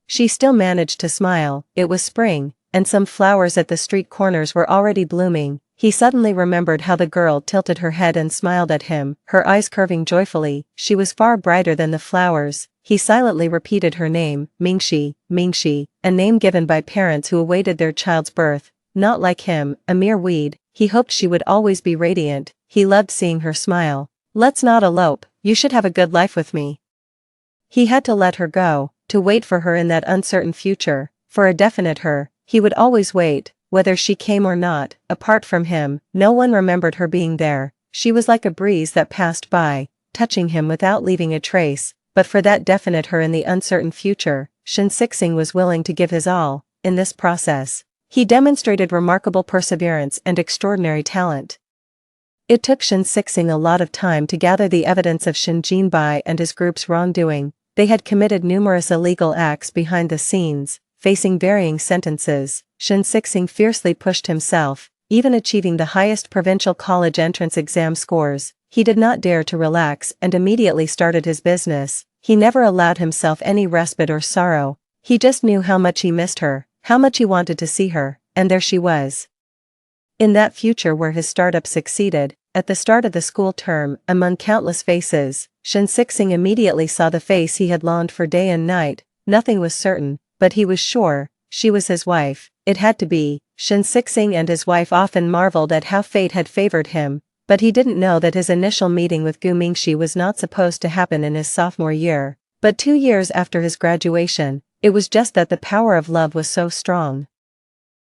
she still managed to smile. It was spring, and some flowers at the street corners were already blooming. He suddenly remembered how the girl tilted her head and smiled at him, her eyes curving joyfully. She was far brighter than the flowers. He silently repeated her name, Mingxi, Mingxi, a name given by parents who awaited their child's birth. Not like him, a mere weed. He hoped she would always be radiant. He loved seeing her smile. Let's not elope. You should have a good life with me. He had to let her go, to wait for her in that uncertain future. For a definite her, he would always wait, whether she came or not. Apart from him, no one remembered her being there. She was like a breeze that passed by, touching him without leaving a trace. But for that definite her in the uncertain future, Shin Sixing was willing to give his all. In this process, he demonstrated remarkable perseverance and extraordinary talent. It took Shin Sixing a lot of time to gather the evidence of Shin Jinbai and his group's wrongdoing. They had committed numerous illegal acts behind the scenes, facing varying sentences. Shin Sixing fiercely pushed himself, even achieving the highest provincial college entrance exam scores. He did not dare to relax and immediately started his business. He never allowed himself any respite or sorrow. He just knew how much he missed her, how much he wanted to see her, and there she was. In that future where his startup succeeded, at the start of the school term, among countless faces, Shin Sixing immediately saw the face he had longed for day and night. Nothing was certain, but he was sure, she was his wife. It had to be. Shin Sixing and his wife often marveled at how fate had favored him, but he didn't know that his initial meeting with Gu Mingxi was not supposed to happen in his sophomore year, but 2 years after his graduation. It was just that the power of love was so strong.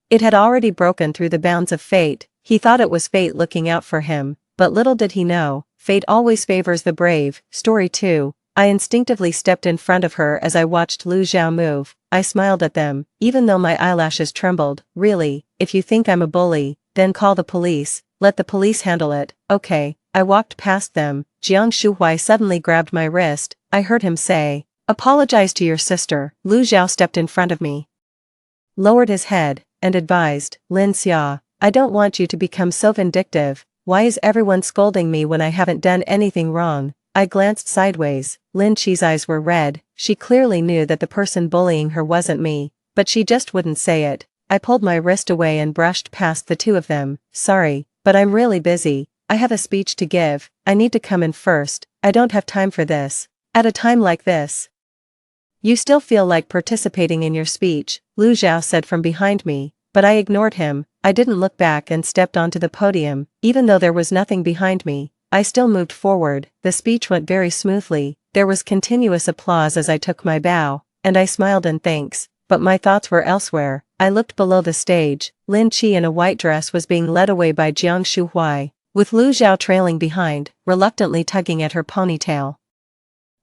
It had already broken through the bounds of fate. He thought it was fate looking out for him, but little did he know, fate always favors the brave. Story 2. I instinctively stepped in front of her as I watched Lu Zhao move. I smiled at them, even though my eyelashes trembled. Really, if you think I'm a bully, then call the police, let the police handle it, okay. I walked past them. Jiang Shuhui suddenly grabbed my wrist. I heard him say, "Apologize to your sister." Lu Zhao stepped in front of me, lowered his head, and advised, "Lin Xia, I don't want you to become so vindictive. Why is everyone scolding me when I haven't done anything wrong?" I glanced sideways. Lin Qi's eyes were red. She clearly knew that the person bullying her wasn't me, but she just wouldn't say it. I pulled my wrist away and brushed past the two of them. "Sorry, but I'm really busy. I have a speech to give. I need to come in first. I don't have time for this. At a time like this." "You still feel like participating in your speech," Lu Zhao said from behind me, but I ignored him. I didn't look back and stepped onto the podium. Even though there was nothing behind me, I still moved forward. The speech went very smoothly. There was continuous applause as I took my bow, and I smiled in thanks, but my thoughts were elsewhere. I looked below the stage. Lin Qi in a white dress was being led away by Jiang Shuhui, with Lu Zhao trailing behind, reluctantly tugging at her ponytail.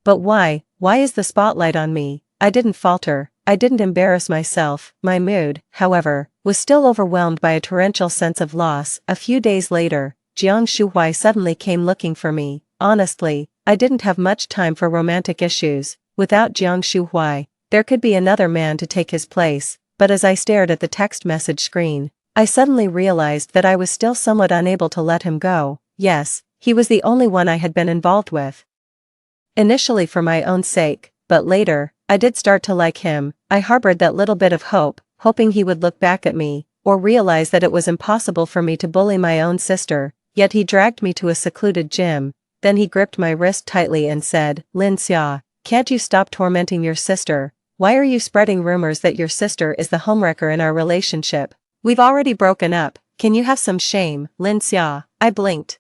"But why is the spotlight on me?" I didn't falter. I didn't embarrass myself. My mood, however, was still overwhelmed by a torrential sense of loss. A few days later, Jiang Shuhui suddenly came looking for me. Honestly, I didn't have much time for romantic issues. Without Jiang Shuhui, there could be another man to take his place, but as I stared at the text message screen, I suddenly realized that I was still somewhat unable to let him go. Yes, he was the only one I had been involved with. Initially for my own sake, but later, I did start to like him. I harbored that little bit of hope, hoping he would look back at me, or realize that it was impossible for me to bully my own sister. Yet he dragged me to a secluded gym. Then he gripped my wrist tightly and said, "Lin Xia, can't you stop tormenting your sister? Why are you spreading rumors that your sister is the homewrecker in our relationship? We've already broken up. Can you have some shame, Lin Xia?" I blinked,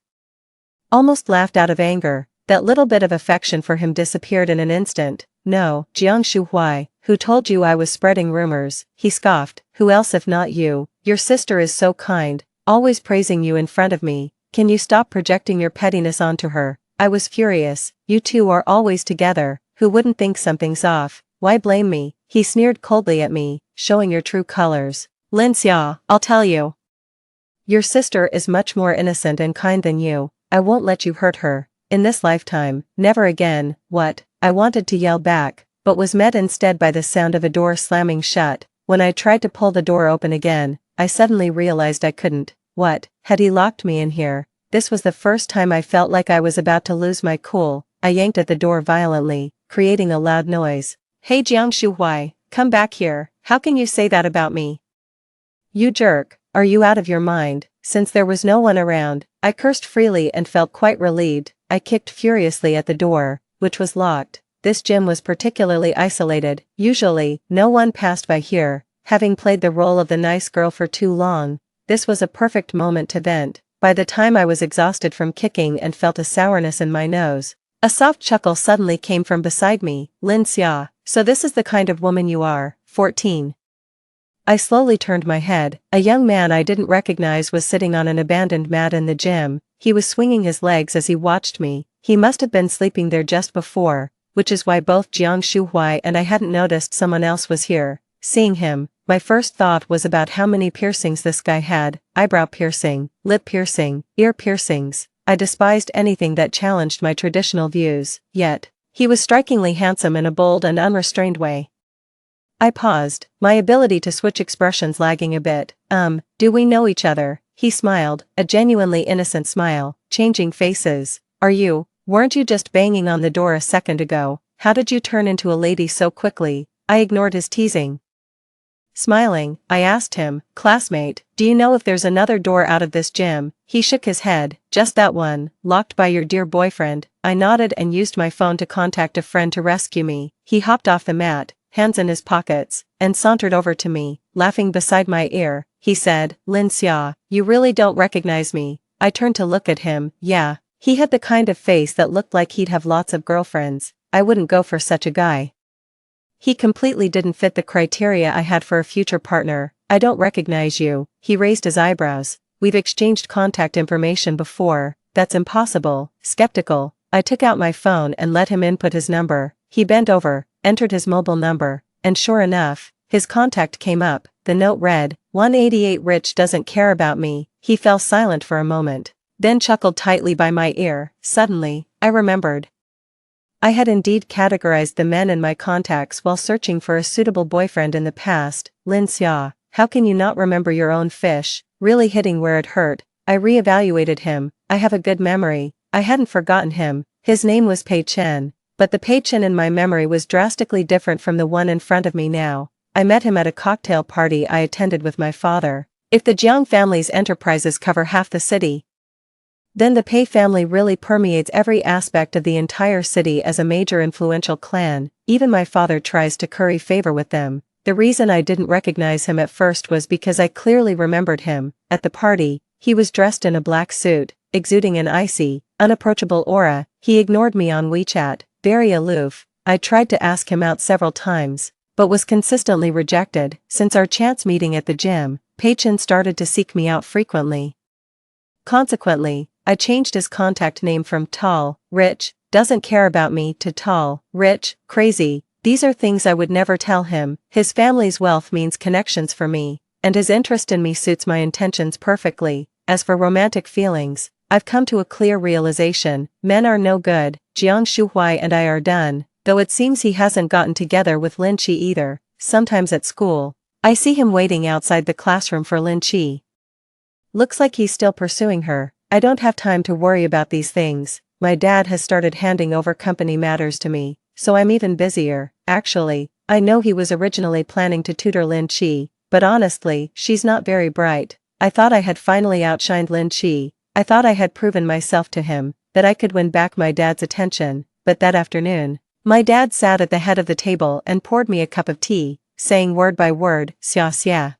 almost laughed out of anger. That little bit of affection for him disappeared in an instant. "No, Jiang Shuhui, who told you I was spreading rumors?" He scoffed. "Who else if not you? Your sister is so kind, always praising you in front of me. Can you stop projecting your pettiness onto her?" I was furious. "You two are always together. Who wouldn't think something's off? Why blame me?" He sneered coldly at me, showing your true colors. "Lin Xia, I'll tell you. Your sister is much more innocent and kind than you. I won't let you hurt her. In this lifetime, never again." "What?" I wanted to yell back, but was met instead by the sound of a door slamming shut. When I tried to pull the door open again, I suddenly realized I couldn't. What, had he locked me in here? This was the first time I felt like I was about to lose my cool. I yanked at the door violently, creating a loud noise. "Hey Jiang Shuhui, come back here. How can you say that about me? You jerk, are you out of your mind?" Since there was no one around, I cursed freely and felt quite relieved. I kicked furiously at the door, which was locked. This gym was particularly isolated. Usually, no one passed by here. Having played the role of the nice girl for too long, this was a perfect moment to vent. By the time I was exhausted from kicking and felt a sourness in my nose, a soft chuckle suddenly came from beside me. "Lin Xia, so this is the kind of woman you are, 14. I slowly turned my head. A young man I didn't recognize was sitting on an abandoned mat in the gym. He was swinging his legs as he watched me. He must have been sleeping there just before, which is why both Jiang Shuhui and I hadn't noticed someone else was here. Seeing him, my first thought was about how many piercings this guy had: eyebrow piercing, lip piercing, ear piercings. I despised anything that challenged my traditional views, yet he was strikingly handsome in a bold and unrestrained way. I paused, my ability to switch expressions lagging a bit. Do we know each other?" He smiled, a genuinely innocent smile. "Changing faces. Weren't you just banging on the door a second ago? How did you turn into a lady so quickly?" I ignored his teasing. Smiling, I asked him, "Classmate, do you know if there's another door out of this gym?" He shook his head. "Just that one, locked by your dear boyfriend." I nodded and used my phone to contact a friend to rescue me. He hopped off the mat, hands in his pockets, and sauntered over to me, laughing beside my ear. He said, "Lin Xia, you really don't recognize me?" I turned to look at him. Yeah, he had the kind of face that looked like he'd have lots of girlfriends. I wouldn't go for such a guy. He completely didn't fit the criteria I had for a future partner. "I don't recognize you." He raised his eyebrows. "We've exchanged contact information before." "That's impossible." Skeptical, I took out my phone and let him input his number. He bent over, entered his mobile number, and sure enough, his contact came up. The note read, 188 Rich doesn't care about me. He fell silent for a moment, then chuckled tightly by my ear. Suddenly, I remembered. I had indeed categorized the men in my contacts while searching for a suitable boyfriend in the past. Lin Xia, how can you not remember your own fish? Really hitting where it hurt. I re-evaluated him. I have a good memory. I hadn't forgotten him. His name was Pei Chen, but the Pei Chen in my memory was drastically different from the one in front of me now. I met him at a cocktail party I attended with my father. If the Jiang family's enterprises cover half the city, then the Pei family really permeates every aspect of the entire city as a major influential clan. Even my father tries to curry favor with them. The reason I didn't recognize him at first was because I clearly remembered him. At the party, he was dressed in a black suit, exuding an icy, unapproachable aura. He ignored me on WeChat, very aloof. I tried to ask him out several times, but was consistently rejected. Since our chance meeting at the gym, Pei Chen started to seek me out frequently. Consequently, I changed his contact name from Tall, Rich, doesn't care about me to Tall, Rich, crazy. These are things I would never tell him. His family's wealth means connections for me, and his interest in me suits my intentions perfectly. As for romantic feelings, I've come to a clear realization. Men are no good. Jiang Shuhuai and I are done, though it seems he hasn't gotten together with Lin Qi either. Sometimes at school, I see him waiting outside the classroom for Lin Qi. Looks like he's still pursuing her. I don't have time to worry about these things. My dad has started handing over company matters to me, so I'm even busier. Actually, I know he was originally planning to tutor Lin Qi, but honestly, she's not very bright. I thought I had finally outshined Lin Qi. I thought I had proven myself to him, that I could win back my dad's attention, but that afternoon, my dad sat at the head of the table and poured me a cup of tea, saying word by word, xia xia.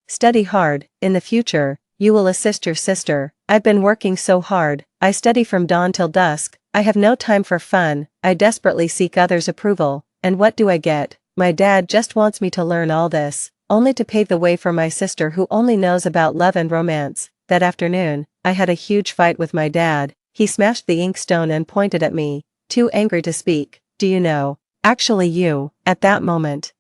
Study hard. In the future, you will assist your sister. I've been working so hard. I study from dawn till dusk. I have no time for fun. I desperately seek others' approval. And what do I get? My dad just wants me to learn all this, only to pave the way for my sister who only knows about love and romance. That afternoon, I had a huge fight with my dad. He smashed the inkstone and pointed at me, too angry to speak. Do you know? Actually you, at that moment,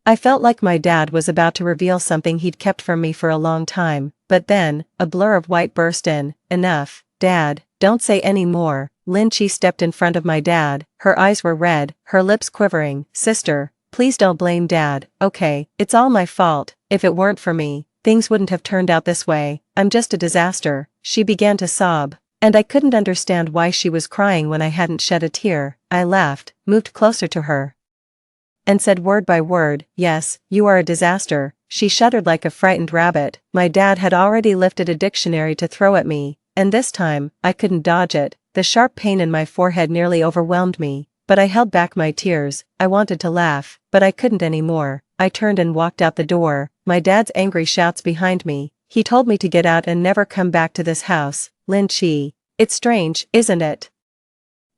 I felt like my dad was about to reveal something he'd kept from me for a long time, but then, a blur of white burst in. Enough, Dad, don't say any more. Lin Qi stepped in front of my dad, her eyes were red, her lips quivering. Sister, please don't blame Dad, okay? It's all my fault. If it weren't for me, things wouldn't have turned out this way. I'm just a disaster. She began to sob, and I couldn't understand why she was crying when I hadn't shed a tear. I laughed, moved closer to her, and said word by word, yes, you are a disaster. She shuddered like a frightened rabbit. My dad had already lifted a dictionary to throw at me, and this time, I couldn't dodge it. The sharp pain in my forehead nearly overwhelmed me, but I held back my tears. I wanted to laugh, but I couldn't anymore. I turned and walked out the door, my dad's angry shouts behind me. He told me to get out and never come back to this house. Lin Qi. It's strange, isn't it?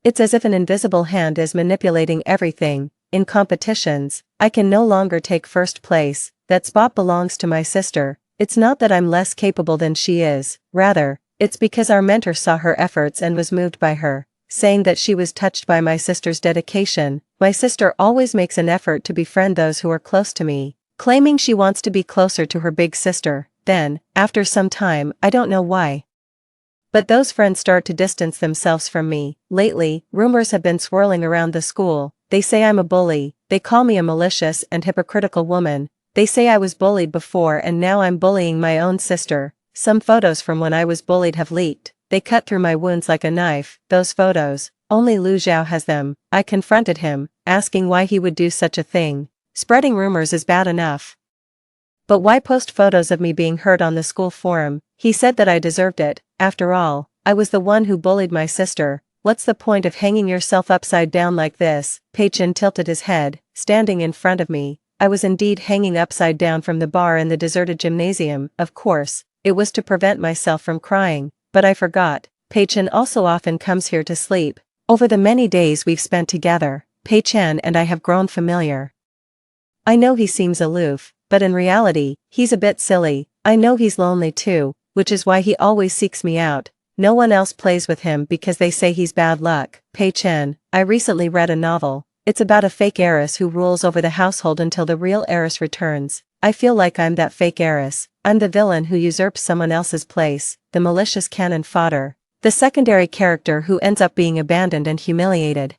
It's as if an invisible hand is manipulating everything. In competitions, I can no longer take first place. That spot belongs to my sister. It's not that I'm less capable than she is, rather, it's because our mentor saw her efforts and was moved by her, saying that she was touched by my sister's dedication. My sister always makes an effort to befriend those who are close to me, claiming she wants to be closer to her big sister. Then, after some time, I don't know why, but those friends start to distance themselves from me. Lately, rumors have been swirling around the school. They say I'm a bully. They call me a malicious and hypocritical woman. They say I was bullied before and now I'm bullying my own sister. Some photos from when I was bullied have leaked. They cut through my wounds like a knife. Those photos, only Lu Zhao has them. I confronted him, asking why he would do such a thing. Spreading rumors is bad enough, but why post photos of me being hurt on the school forum? He said that I deserved it. After all, I was the one who bullied my sister. What's the point of hanging yourself upside down like this? Pei Chen tilted his head, standing in front of me. I was indeed hanging upside down from the bar in the deserted gymnasium. Of course, it was to prevent myself from crying, but I forgot. Pei Chen also often comes here to sleep. Over the many days we've spent together, Pei Chen and I have grown familiar. I know he seems aloof, but in reality, he's a bit silly. I know he's lonely too, which is why he always seeks me out. No one else plays with him because they say he's bad luck. Pei Chen, I recently read a novel. It's about a fake heiress who rules over the household until the real heiress returns. I feel like I'm that fake heiress. I'm the villain who usurps someone else's place, the malicious cannon fodder, the secondary character who ends up being abandoned and humiliated.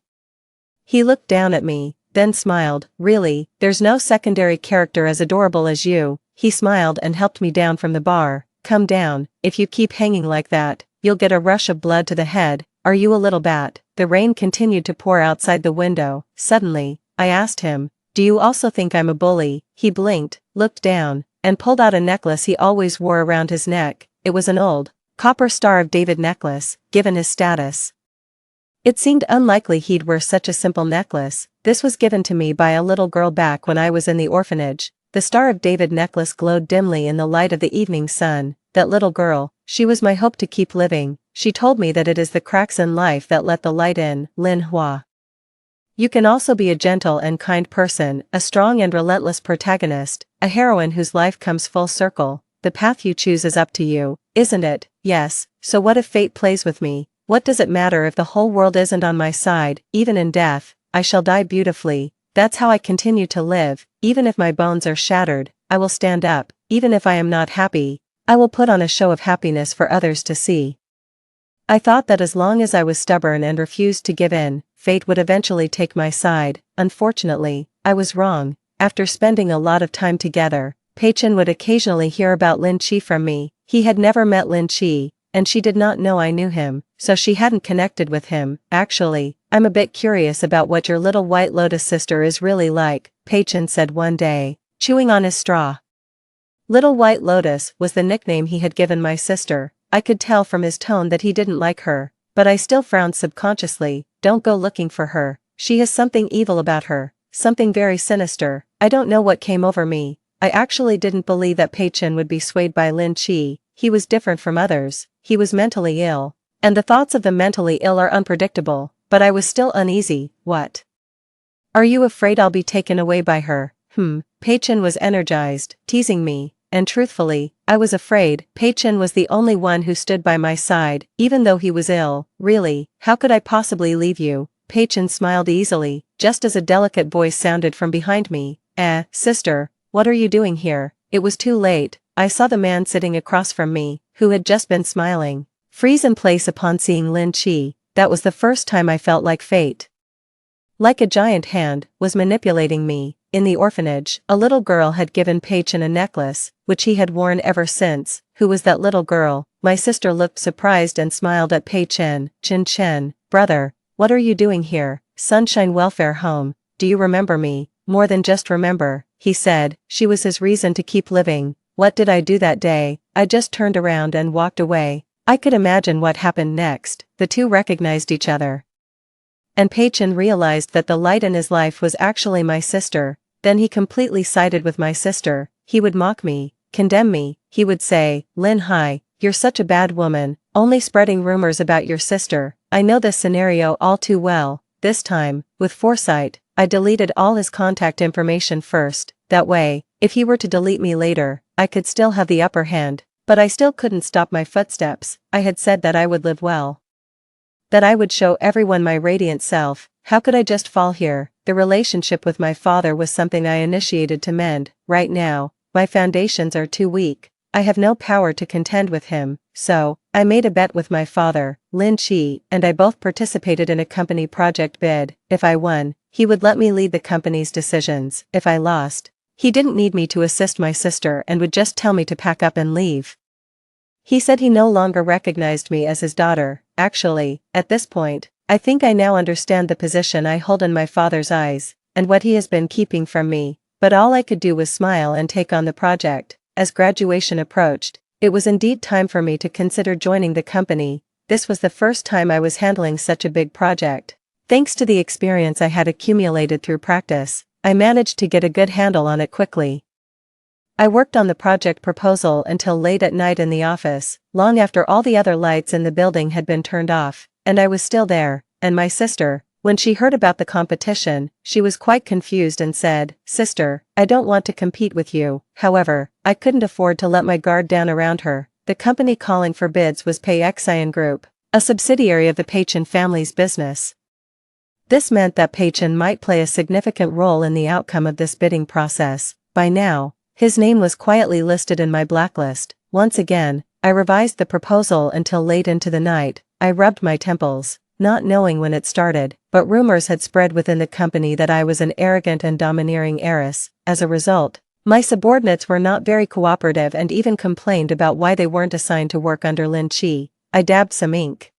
He looked down at me, then smiled. Really, there's no secondary character as adorable as you. He smiled and helped me down from the bar. Come down, if you keep hanging like that, you'll get a rush of blood to the head. Are you a little bat? The rain continued to pour outside the window. Suddenly, I asked him, do you also think I'm a bully? He blinked, looked down, and pulled out a necklace he always wore around his neck. It was an old, copper Star of David necklace, given his status. It seemed unlikely he'd wear such a simple necklace. This was given to me by a little girl back when I was in the orphanage. The Star of David necklace glowed dimly in the light of the evening sun. That little girl, she was my hope to keep living. She told me that it is the cracks in life that let the light in. Lin Hua. You can also be a gentle and kind person, a strong and relentless protagonist, a heroine whose life comes full circle. The path you choose is up to you, isn't it? Yes, so what if fate plays with me? What does it matter if the whole world isn't on my side? Even in death, I shall die beautifully. That's how I continue to live. Even if my bones are shattered, I will stand up. Even if I am not happy, I will put on a show of happiness for others to see. I thought that as long as I was stubborn and refused to give in, fate would eventually take my side. Unfortunately, I was wrong. After spending a lot of time together, Pei Chen would occasionally hear about Lin Qi from me. He had never met Lin Qi, and she did not know I knew him, so she hadn't connected with him. Actually, I'm a bit curious about what your little White Lotus sister is really like, Pei Chen said one day, chewing on his straw. Little White Lotus was the nickname he had given my sister. I could tell from his tone that he didn't like her, but I still frowned subconsciously. Don't go looking for her. She has something evil about her, something very sinister. I don't know what came over me. I actually didn't believe that Pei Chen would be swayed by Lin Qi. He was different from others. He was mentally ill, and the thoughts of the mentally ill are unpredictable, but I was still uneasy. What? Are you afraid I'll be taken away by her? Pei Chen was energized, teasing me. And truthfully, I was afraid. Pei Chen was the only one who stood by my side, even though he was ill. Really, how could I possibly leave you? Pei Chen smiled easily, just as a delicate voice sounded from behind me. Sister, what are you doing here? It was too late. I saw the man sitting across from me, who had just been smiling, freeze in place upon seeing Lin Qi. That was the first time I felt like fate, like a giant hand, was manipulating me. In the orphanage, a little girl had given Pei Chen a necklace, which he had worn ever since. Who was that little girl? My sister looked surprised and smiled at Pei Chen. Chen, brother, what are you doing here? Sunshine Welfare Home. Do you remember me? More than just remember, he said. She was his reason to keep living. What did I do that day? I just turned around and walked away. I could imagine what happened next. The two recognized each other, and Pei Chen realized that the light in his life was actually my sister. Then he completely sided with my sister. He would mock me, condemn me. He would say, Lin Hai, you're such a bad woman, only spreading rumors about your sister. I know this scenario all too well. This time, with foresight, I deleted all his contact information first. That way, if he were to delete me later, I could still have the upper hand. But I still couldn't stop my footsteps. I had said that I would live well, that I would show everyone my radiant self. How could I just fall here? The relationship with my father was something I initiated to mend. Right now, my foundations are too weak. I have no power to contend with him, so I made a bet with my father. Lin Qi and I both participated in a company project bid. If I won, he would let me lead the company's decisions. If I lost, he didn't need me to assist my sister and would just tell me to pack up and leave. He said he no longer recognized me as his daughter. Actually, at this point, I think I now understand the position I hold in my father's eyes, and what he has been keeping from me. But all I could do was smile and take on the project. As graduation approached, it was indeed time for me to consider joining the company. This was the first time I was handling such a big project. Thanks to the experience I had accumulated through practice, I managed to get a good handle on it quickly. I worked on the project proposal until late at night in the office, long after all the other lights in the building had been turned off, and I was still there. And my sister, when she heard about the competition, she was quite confused and said, Sister, I don't want to compete with you. However, I couldn't afford to let my guard down around her. The company calling for bids was Pei Xian Group, a subsidiary of the Pei Chen family's business. This meant that Pei Chen might play a significant role in the outcome of this bidding process. By now, his name was quietly listed in my blacklist. Once again, I revised the proposal until late into the night. I rubbed my temples, not knowing when it started, but rumors had spread within the company that I was an arrogant and domineering heiress. As a result, my subordinates were not very cooperative and even complained about why they weren't assigned to work under Lin Qi. I dabbed some ink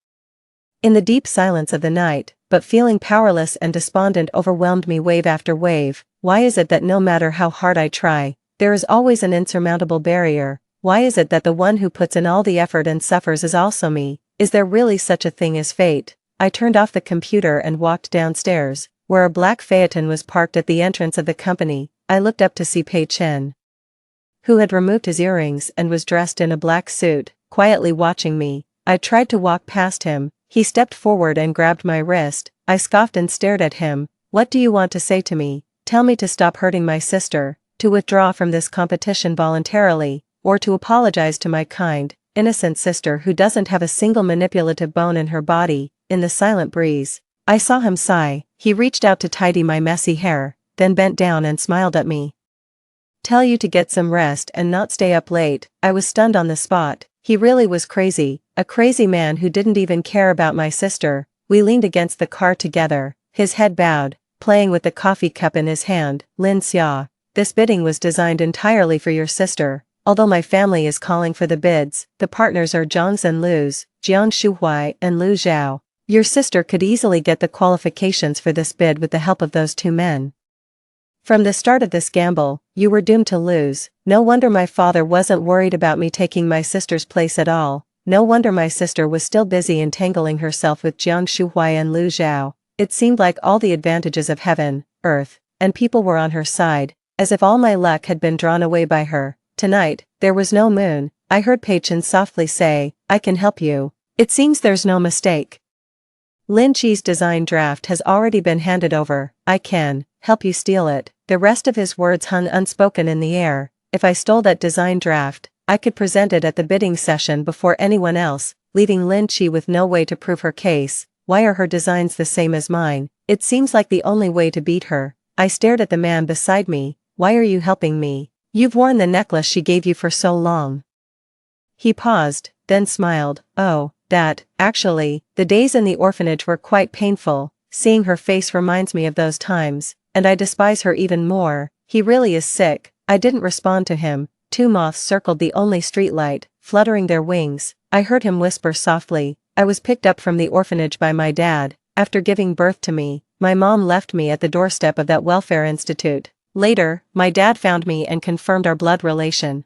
in the deep silence of the night, but feeling powerless and despondent overwhelmed me wave after wave. Why is it that no matter how hard I try, there is always an insurmountable barrier? Why is it that the one who puts in all the effort and suffers is also me? Is there really such a thing as fate? I turned off the computer and walked downstairs, where a black phaeton was parked at the entrance of the company. I looked up to see Pei Chen, who had removed his earrings and was dressed in a black suit, quietly watching me. I tried to walk past him. He stepped forward and grabbed my wrist. I scoffed and stared at him. What do you want to say to me? Tell me to stop hurting my sister, to withdraw from this competition voluntarily, or to apologize to my kind, innocent sister who doesn't have a single manipulative bone in her body. In the silent breeze, I saw him sigh. He reached out to tidy my messy hair, then bent down and smiled at me. Tell you to get some rest and not stay up late. I was stunned on the spot. He really was crazy, a crazy man who didn't even care about my sister. We leaned against the car together, his head bowed, playing with the coffee cup in his hand. Lin Xia, this bidding was designed entirely for your sister. Although my family is calling for the bids, the partners are Zhang's and Lu's, Jiang Shuhui and Lu Zhao. Your sister could easily get the qualifications for this bid with the help of those two men. From the start of this gamble, you were doomed to lose. No wonder my father wasn't worried about me taking my sister's place at all. No wonder my sister was still busy entangling herself with Jiang Shuhui and Lu Zhao. It seemed like all the advantages of heaven, earth, and people were on her side, as if all my luck had been drawn away by her. Tonight, there was no moon. I heard Pei Chen softly say, I can help you. It seems there's no mistake. Lin Qi's design draft has already been handed over. I can help you steal it. The rest of his words hung unspoken in the air. If I stole that design draft, I could present it at the bidding session before anyone else, leaving Lin Qi with no way to prove her case. Why are her designs the same as mine? It seems like the only way to beat her. I stared at the man beside me. Why are you helping me? You've worn the necklace she gave you for so long. He paused, then smiled. Oh, that, actually, the days in the orphanage were quite painful. Seeing her face reminds me of those times, and I despise her even more. He really is sick. I didn't respond to him. Two moths circled the only streetlight, fluttering their wings. I heard him whisper softly, I was picked up from the orphanage by my dad. After giving birth to me, my mom left me at the doorstep of that welfare institute. Later, my dad found me and confirmed our blood relation.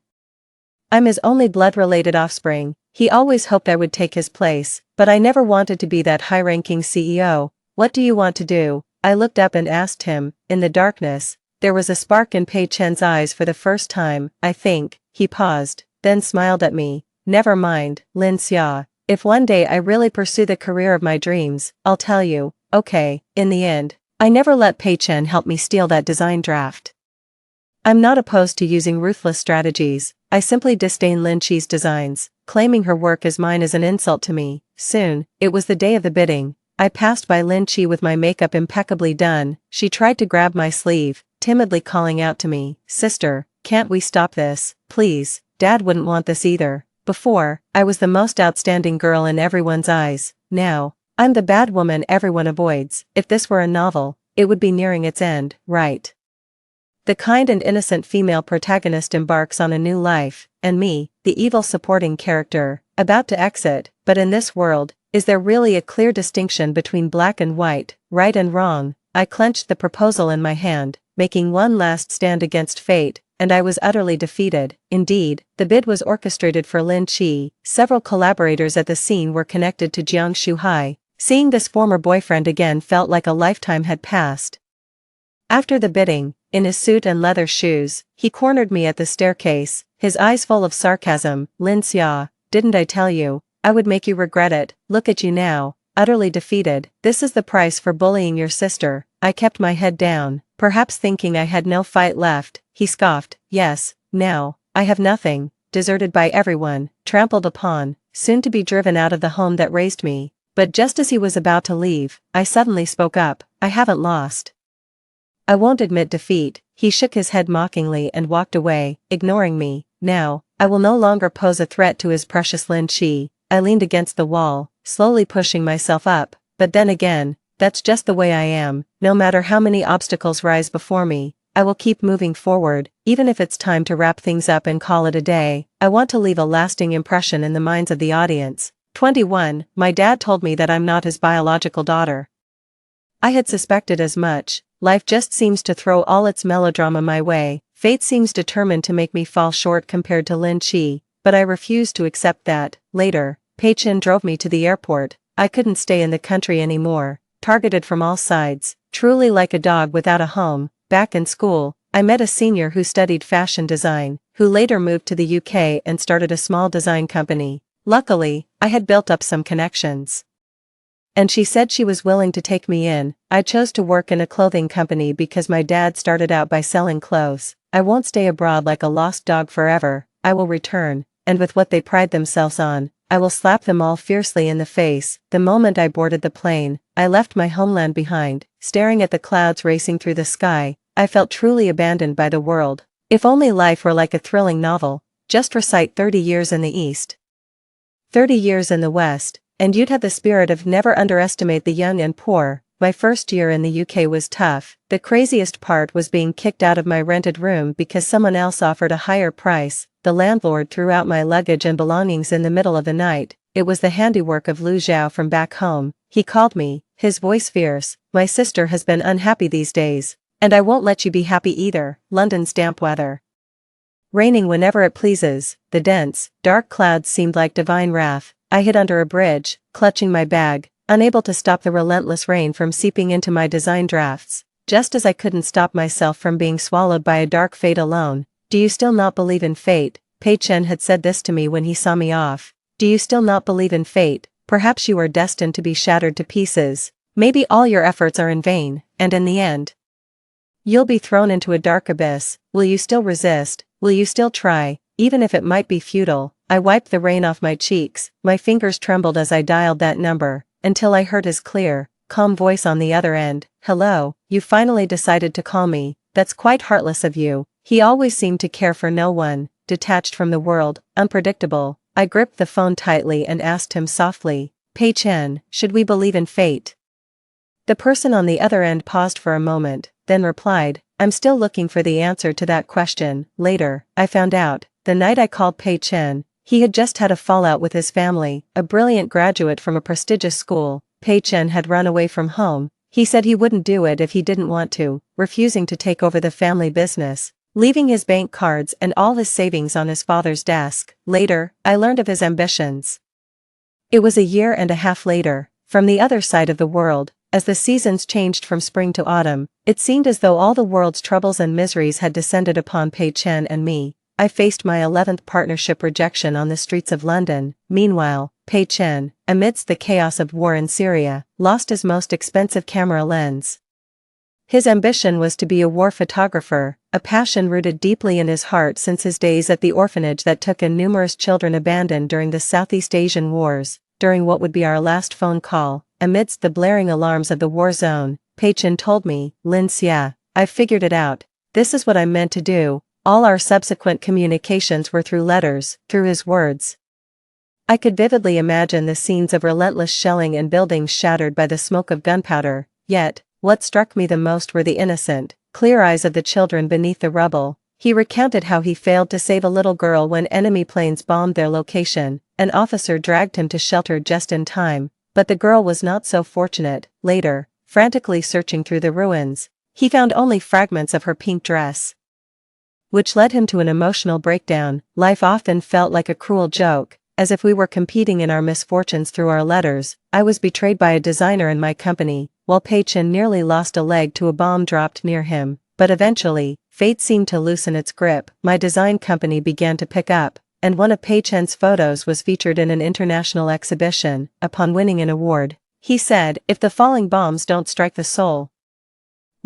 I'm his only blood-related offspring. He always hoped I would take his place, but I never wanted to be that high-ranking CEO. What do you want to do? I looked up and asked him. In the darkness, there was a spark in Pei Chen's eyes for the first time. I think. He paused, then smiled at me. Never mind, Lin Xia. If one day I really pursue the career of my dreams, I'll tell you. Okay. In the end, I never let Pei Chen help me steal that design draft. I'm not opposed to using ruthless strategies. I simply disdain Lin Qi's designs. Claiming her work as mine is an insult to me. Soon, it was the day of the bidding. I passed by Lin Qi with my makeup impeccably done. She tried to grab my sleeve, timidly calling out to me, Sister, can't we stop this, please? Dad wouldn't want this either. Before, I was the most outstanding girl in everyone's eyes. Now, I'm the bad woman everyone avoids. If this were a novel, it would be nearing its end, right? The kind and innocent female protagonist embarks on a new life, and me, the evil supporting character, about to exit. But in this world, is there really a clear distinction between black and white, right and wrong? I clenched the proposal in my hand, making one last stand against fate, and I was utterly defeated. Indeed, the bid was orchestrated for Lin Qi. Several collaborators at the scene were connected to Jiang Shuhai. Seeing this former boyfriend again felt like a lifetime had passed. After the bidding, in his suit and leather shoes, he cornered me at the staircase, his eyes full of sarcasm. Lin Xia, didn't I tell you, I would make you regret it? Look at you now, utterly defeated. This is the price for bullying your sister. I kept my head down, perhaps thinking I had no fight left. He scoffed, yes, now, I have nothing, deserted by everyone, trampled upon, soon to be driven out of the home that raised me. But just as he was about to leave, I suddenly spoke up. I haven't lost. I won't admit defeat. He shook his head mockingly and walked away, ignoring me. Now, I will no longer pose a threat to his precious Lin Chi. I leaned against the wall, slowly pushing myself up, but then again, that's just the way I am. No matter how many obstacles rise before me, I will keep moving forward, even if it's time to wrap things up and call it a day. I want to leave a lasting impression in the minds of the audience. 21. My dad told me that I'm not his biological daughter. I had suspected as much. Life just seems to throw all its melodrama my way. Fate seems determined to make me fall short compared to Lin Chi, but I refused to accept that. Later, Pei Chen drove me to the airport. I couldn't stay in the country anymore, targeted from all sides, truly like a dog without a home. Back in school, I met a senior who studied fashion design, who later moved to the UK and started a small design company. Luckily, I had built up some connections. And she said she was willing to take me in. I chose to work in a clothing company because my dad started out by selling clothes. I won't stay abroad like a lost dog forever. I will return, and with what they pride themselves on, I will slap them all fiercely in the face. The moment I boarded the plane, I left my homeland behind. Staring at the clouds racing through the sky, I felt truly abandoned by the world. If only life were like a thrilling novel. Just recite 30 years in the East, 30 years in the West, and you'd have the spirit of never underestimate the young and poor. My first year in the UK was tough. The craziest part was being kicked out of my rented room because someone else offered a higher price. The landlord threw out my luggage and belongings in the middle of the night. It was the handiwork of Lu Zhao from back home. He called me, his voice fierce. My sister has been unhappy these days. And I won't let you be happy either. London's damp weather. Raining whenever it pleases. The dense, dark clouds seemed like divine wrath. I hid under a bridge, clutching my bag, unable to stop the relentless rain from seeping into my design drafts. Just as I couldn't stop myself from being swallowed by a dark fate alone. Do you still not believe in fate? Pei Chen had said this to me when he saw me off. Do you still not believe in fate? Perhaps you are destined to be shattered to pieces. Maybe all your efforts are in vain, and in the end, you'll be thrown into a dark abyss. Will you still resist? Will you still try, even if it might be futile? I wiped the rain off my cheeks. My fingers trembled as I dialed that number, until I heard his clear, calm voice on the other end. Hello, you finally decided to call me. That's quite heartless of you. He always seemed to care for no one, detached from the world, unpredictable. I gripped the phone tightly and asked him softly, Pei Chen, should we believe in fate? The person on the other end paused for a moment, then replied, I'm still looking for the answer to that question. Later, I found out. The night I called Pei Chen, he had just had a fallout with his family. A brilliant graduate from a prestigious school. Pei Chen had run away from home. He said he wouldn't do it if he didn't want to, refusing to take over the family business, leaving his bank cards and all his savings on his father's desk. Later, I learned of his ambitions. It was a year and a half later, from the other side of the world. As the seasons changed from spring to autumn, it seemed as though all the world's troubles and miseries had descended upon Pei Chen and me. I faced my 11th partnership rejection on the streets of London. Meanwhile, Pei Chen, amidst the chaos of war in Syria, lost his most expensive camera lens. His ambition was to be a war photographer, a passion rooted deeply in his heart since his days at the orphanage that took in numerous children abandoned during the Southeast Asian wars. During what would be our last phone call, amidst the blaring alarms of the war zone, Pei Chen told me, Lin Xia, I've figured it out. This is what I'm meant to do. All our subsequent communications were through letters, through his words. I could vividly imagine the scenes of relentless shelling and buildings shattered by the smoke of gunpowder. Yet, what struck me the most were the innocent, clear eyes of the children beneath the rubble. He recounted how he failed to save a little girl when enemy planes bombed their location. An officer dragged him to shelter just in time, but the girl was not so fortunate. Later, frantically searching through the ruins, he found only fragments of her pink dress, which led him to an emotional breakdown. Life often felt like a cruel joke, as if we were competing in our misfortunes through our letters. I was betrayed by a designer in my company, while Pei Chen nearly lost a leg to a bomb dropped near him. But eventually, fate seemed to loosen its grip. My design company began to pick up, and one of Pei Chen's photos was featured in an international exhibition. Upon winning an award, he said, if the falling bombs don't strike the soul,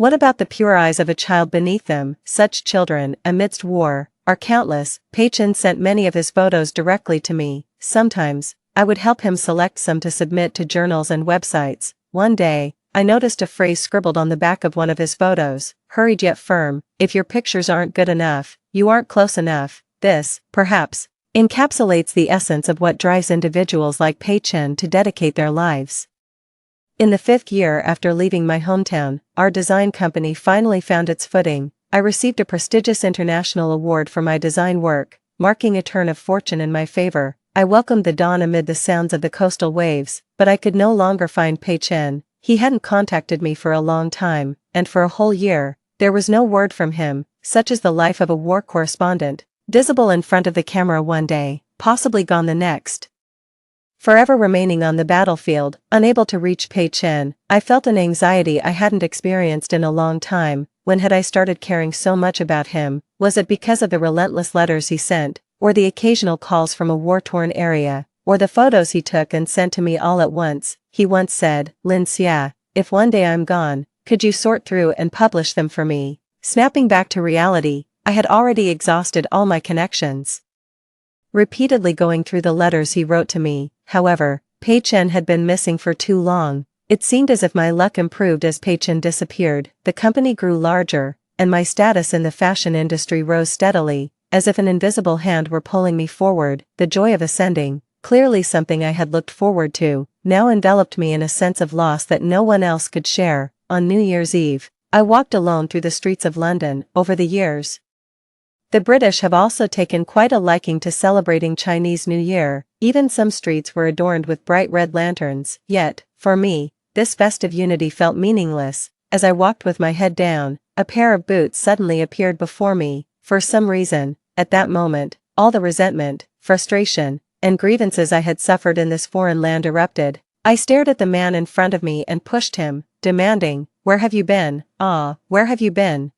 what about the pure eyes of a child beneath them? Such children, amidst war, are countless. Pei Chen sent many of his photos directly to me. Sometimes, I would help him select some to submit to journals and websites. One day, I noticed a phrase scribbled on the back of one of his photos, hurried yet firm: if your pictures aren't good enough, you aren't close enough. This, perhaps, encapsulates the essence of what drives individuals like Pei Chen to dedicate their lives. In the 5th year after leaving my hometown, our design company finally found its footing. I received a prestigious international award for my design work, marking a turn of fortune in my favor. I welcomed the dawn amid the sounds of the coastal waves, but I could no longer find Pei Chen. He hadn't contacted me for a long time, and for a whole year, there was no word from him. Such is the life of a war correspondent, visible in front of the camera one day, possibly gone the next. Forever remaining on the battlefield, unable to reach Pei Chen, I felt an anxiety I hadn't experienced in a long time. When had I started caring so much about him? Was it because of the relentless letters he sent, or the occasional calls from a war-torn area, or the photos he took and sent to me all at once? He once said, "Lin Xia, if one day I'm gone, could you sort through and publish them for me?" Snapping back to reality, I had already exhausted all my connections. Repeatedly going through the letters he wrote to me, however, Pei Chen had been missing for too long. It seemed as if my luck improved as Pei Chen disappeared. The company grew larger, and my status in the fashion industry rose steadily, as if an invisible hand were pulling me forward. The joy of ascending, clearly something I had looked forward to, now enveloped me in a sense of loss that no one else could share. On New Year's Eve, I walked alone through the streets of London. Over the years, the British have also taken quite a liking to celebrating Chinese New Year. Even some streets were adorned with bright red lanterns. Yet, for me, this festive unity felt meaningless. As I walked with my head down, a pair of boots suddenly appeared before me. For some reason, at that moment, all the resentment, frustration, and grievances I had suffered in this foreign land erupted. I stared at the man in front of me and pushed him, demanding, "Where have you been? Ah, where have you been?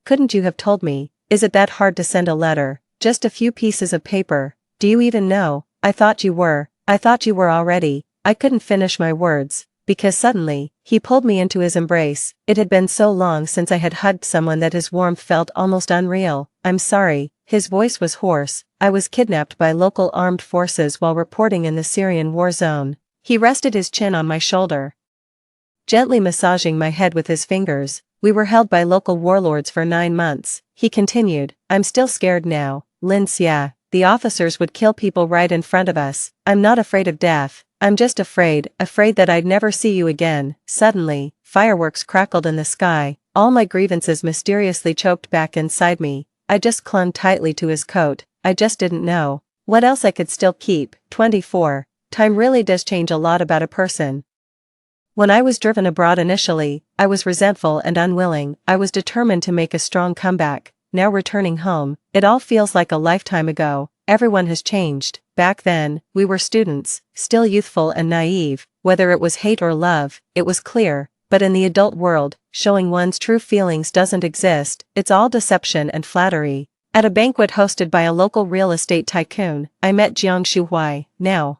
Couldn't you have told me? Is it that hard to send a letter? Just a few pieces of paper. Do you even know? I thought you were already." I couldn't finish my words, because suddenly, he pulled me into his embrace. It had been so long since I had hugged someone that his warmth felt almost unreal. "I'm sorry," his voice was hoarse. "I was kidnapped by local armed forces while reporting in the Syrian war zone." He rested his chin on my shoulder, gently massaging my head with his fingers. "We were held by local warlords for 9 months. He continued, "I'm still scared now, Lin Xia. The officers would kill people right in front of us. I'm not afraid of death. I'm just afraid that I'd never see you again." Suddenly, fireworks crackled in the sky. All my grievances mysteriously choked back inside me. I just clung tightly to his coat. I just didn't know what else I could still keep. 24. Time really does change a lot about a person. When I was driven abroad initially, I was resentful and unwilling. I was determined to make a strong comeback. Now returning home, it all feels like a lifetime ago. Everyone has changed. Back then, we were students, still youthful and naive. Whether it was hate or love, it was clear. But in the adult world, showing one's true feelings doesn't exist. It's all deception and flattery. At a banquet hosted by a local real estate tycoon, I met Jiang Shuhui. Now,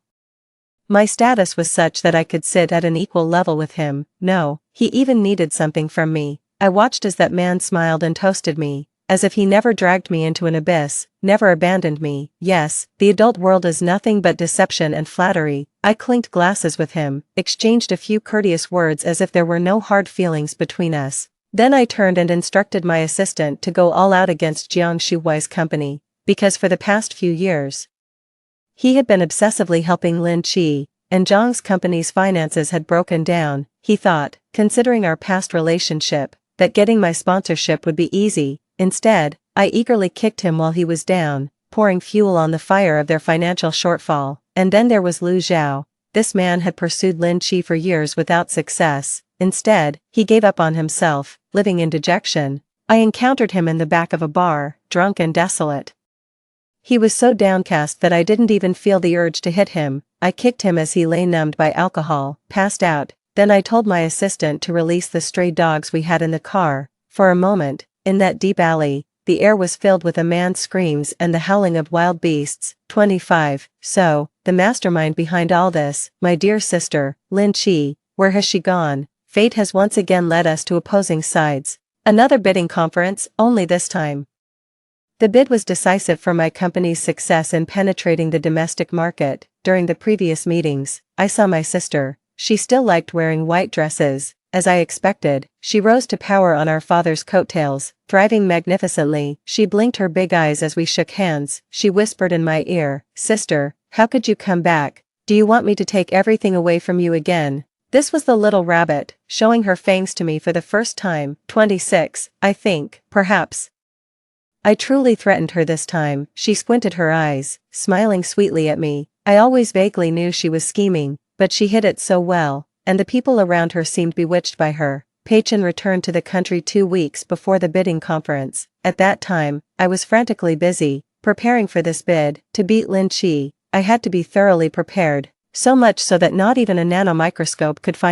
my status was such that I could sit at an equal level with him. No, he even needed something from me. I watched as that man smiled and toasted me, as if he never dragged me into an abyss, never abandoned me. Yes, the adult world is nothing but deception and flattery. I clinked glasses with him, exchanged a few courteous words as if there were no hard feelings between us. Then I turned and instructed my assistant to go all out against Jiang Shuhui's company, because for the past few years, he had been obsessively helping Lin Qi, and Zhang's company's finances had broken down. He thought, considering our past relationship, that getting my sponsorship would be easy. Instead, I eagerly kicked him while he was down, pouring fuel on the fire of their financial shortfall. And then there was Lu Zhao. This man had pursued Lin Qi for years without success. Instead, he gave up on himself, living in dejection. I encountered him in the back of a bar, drunk and desolate. He was so downcast that I didn't even feel the urge to hit him. I kicked him as he lay numbed by alcohol, passed out. Then I told my assistant to release the stray dogs we had in the car. For a moment, in that deep alley, the air was filled with a man's screams and the howling of wild beasts. 25. So, the mastermind behind all this, my dear sister, Lin Qi, where has she gone? Fate has once again led us to opposing sides. Another bidding conference, only this time The bid was decisive for my company's success in penetrating the domestic market. During the previous meetings, I saw my sister. She still liked wearing white dresses. As I expected, she rose to power on our father's coattails, thriving magnificently. She blinked her big eyes as we shook hands. She whispered in my ear, "Sister, how could you come back? Do you want me to take everything away from you again?" This was the little rabbit, showing her fangs to me for the first time. 26, I think, perhaps. I truly threatened her this time. She squinted her eyes, smiling sweetly at me. I always vaguely knew she was scheming, but she hid it so well, and the people around her seemed bewitched by her. Pachin returned to the country 2 weeks before the bidding conference. At that time, I was frantically busy, preparing for this bid. To beat Lin Chi, I had to be thoroughly prepared, so much so that not even a nanomicroscope could find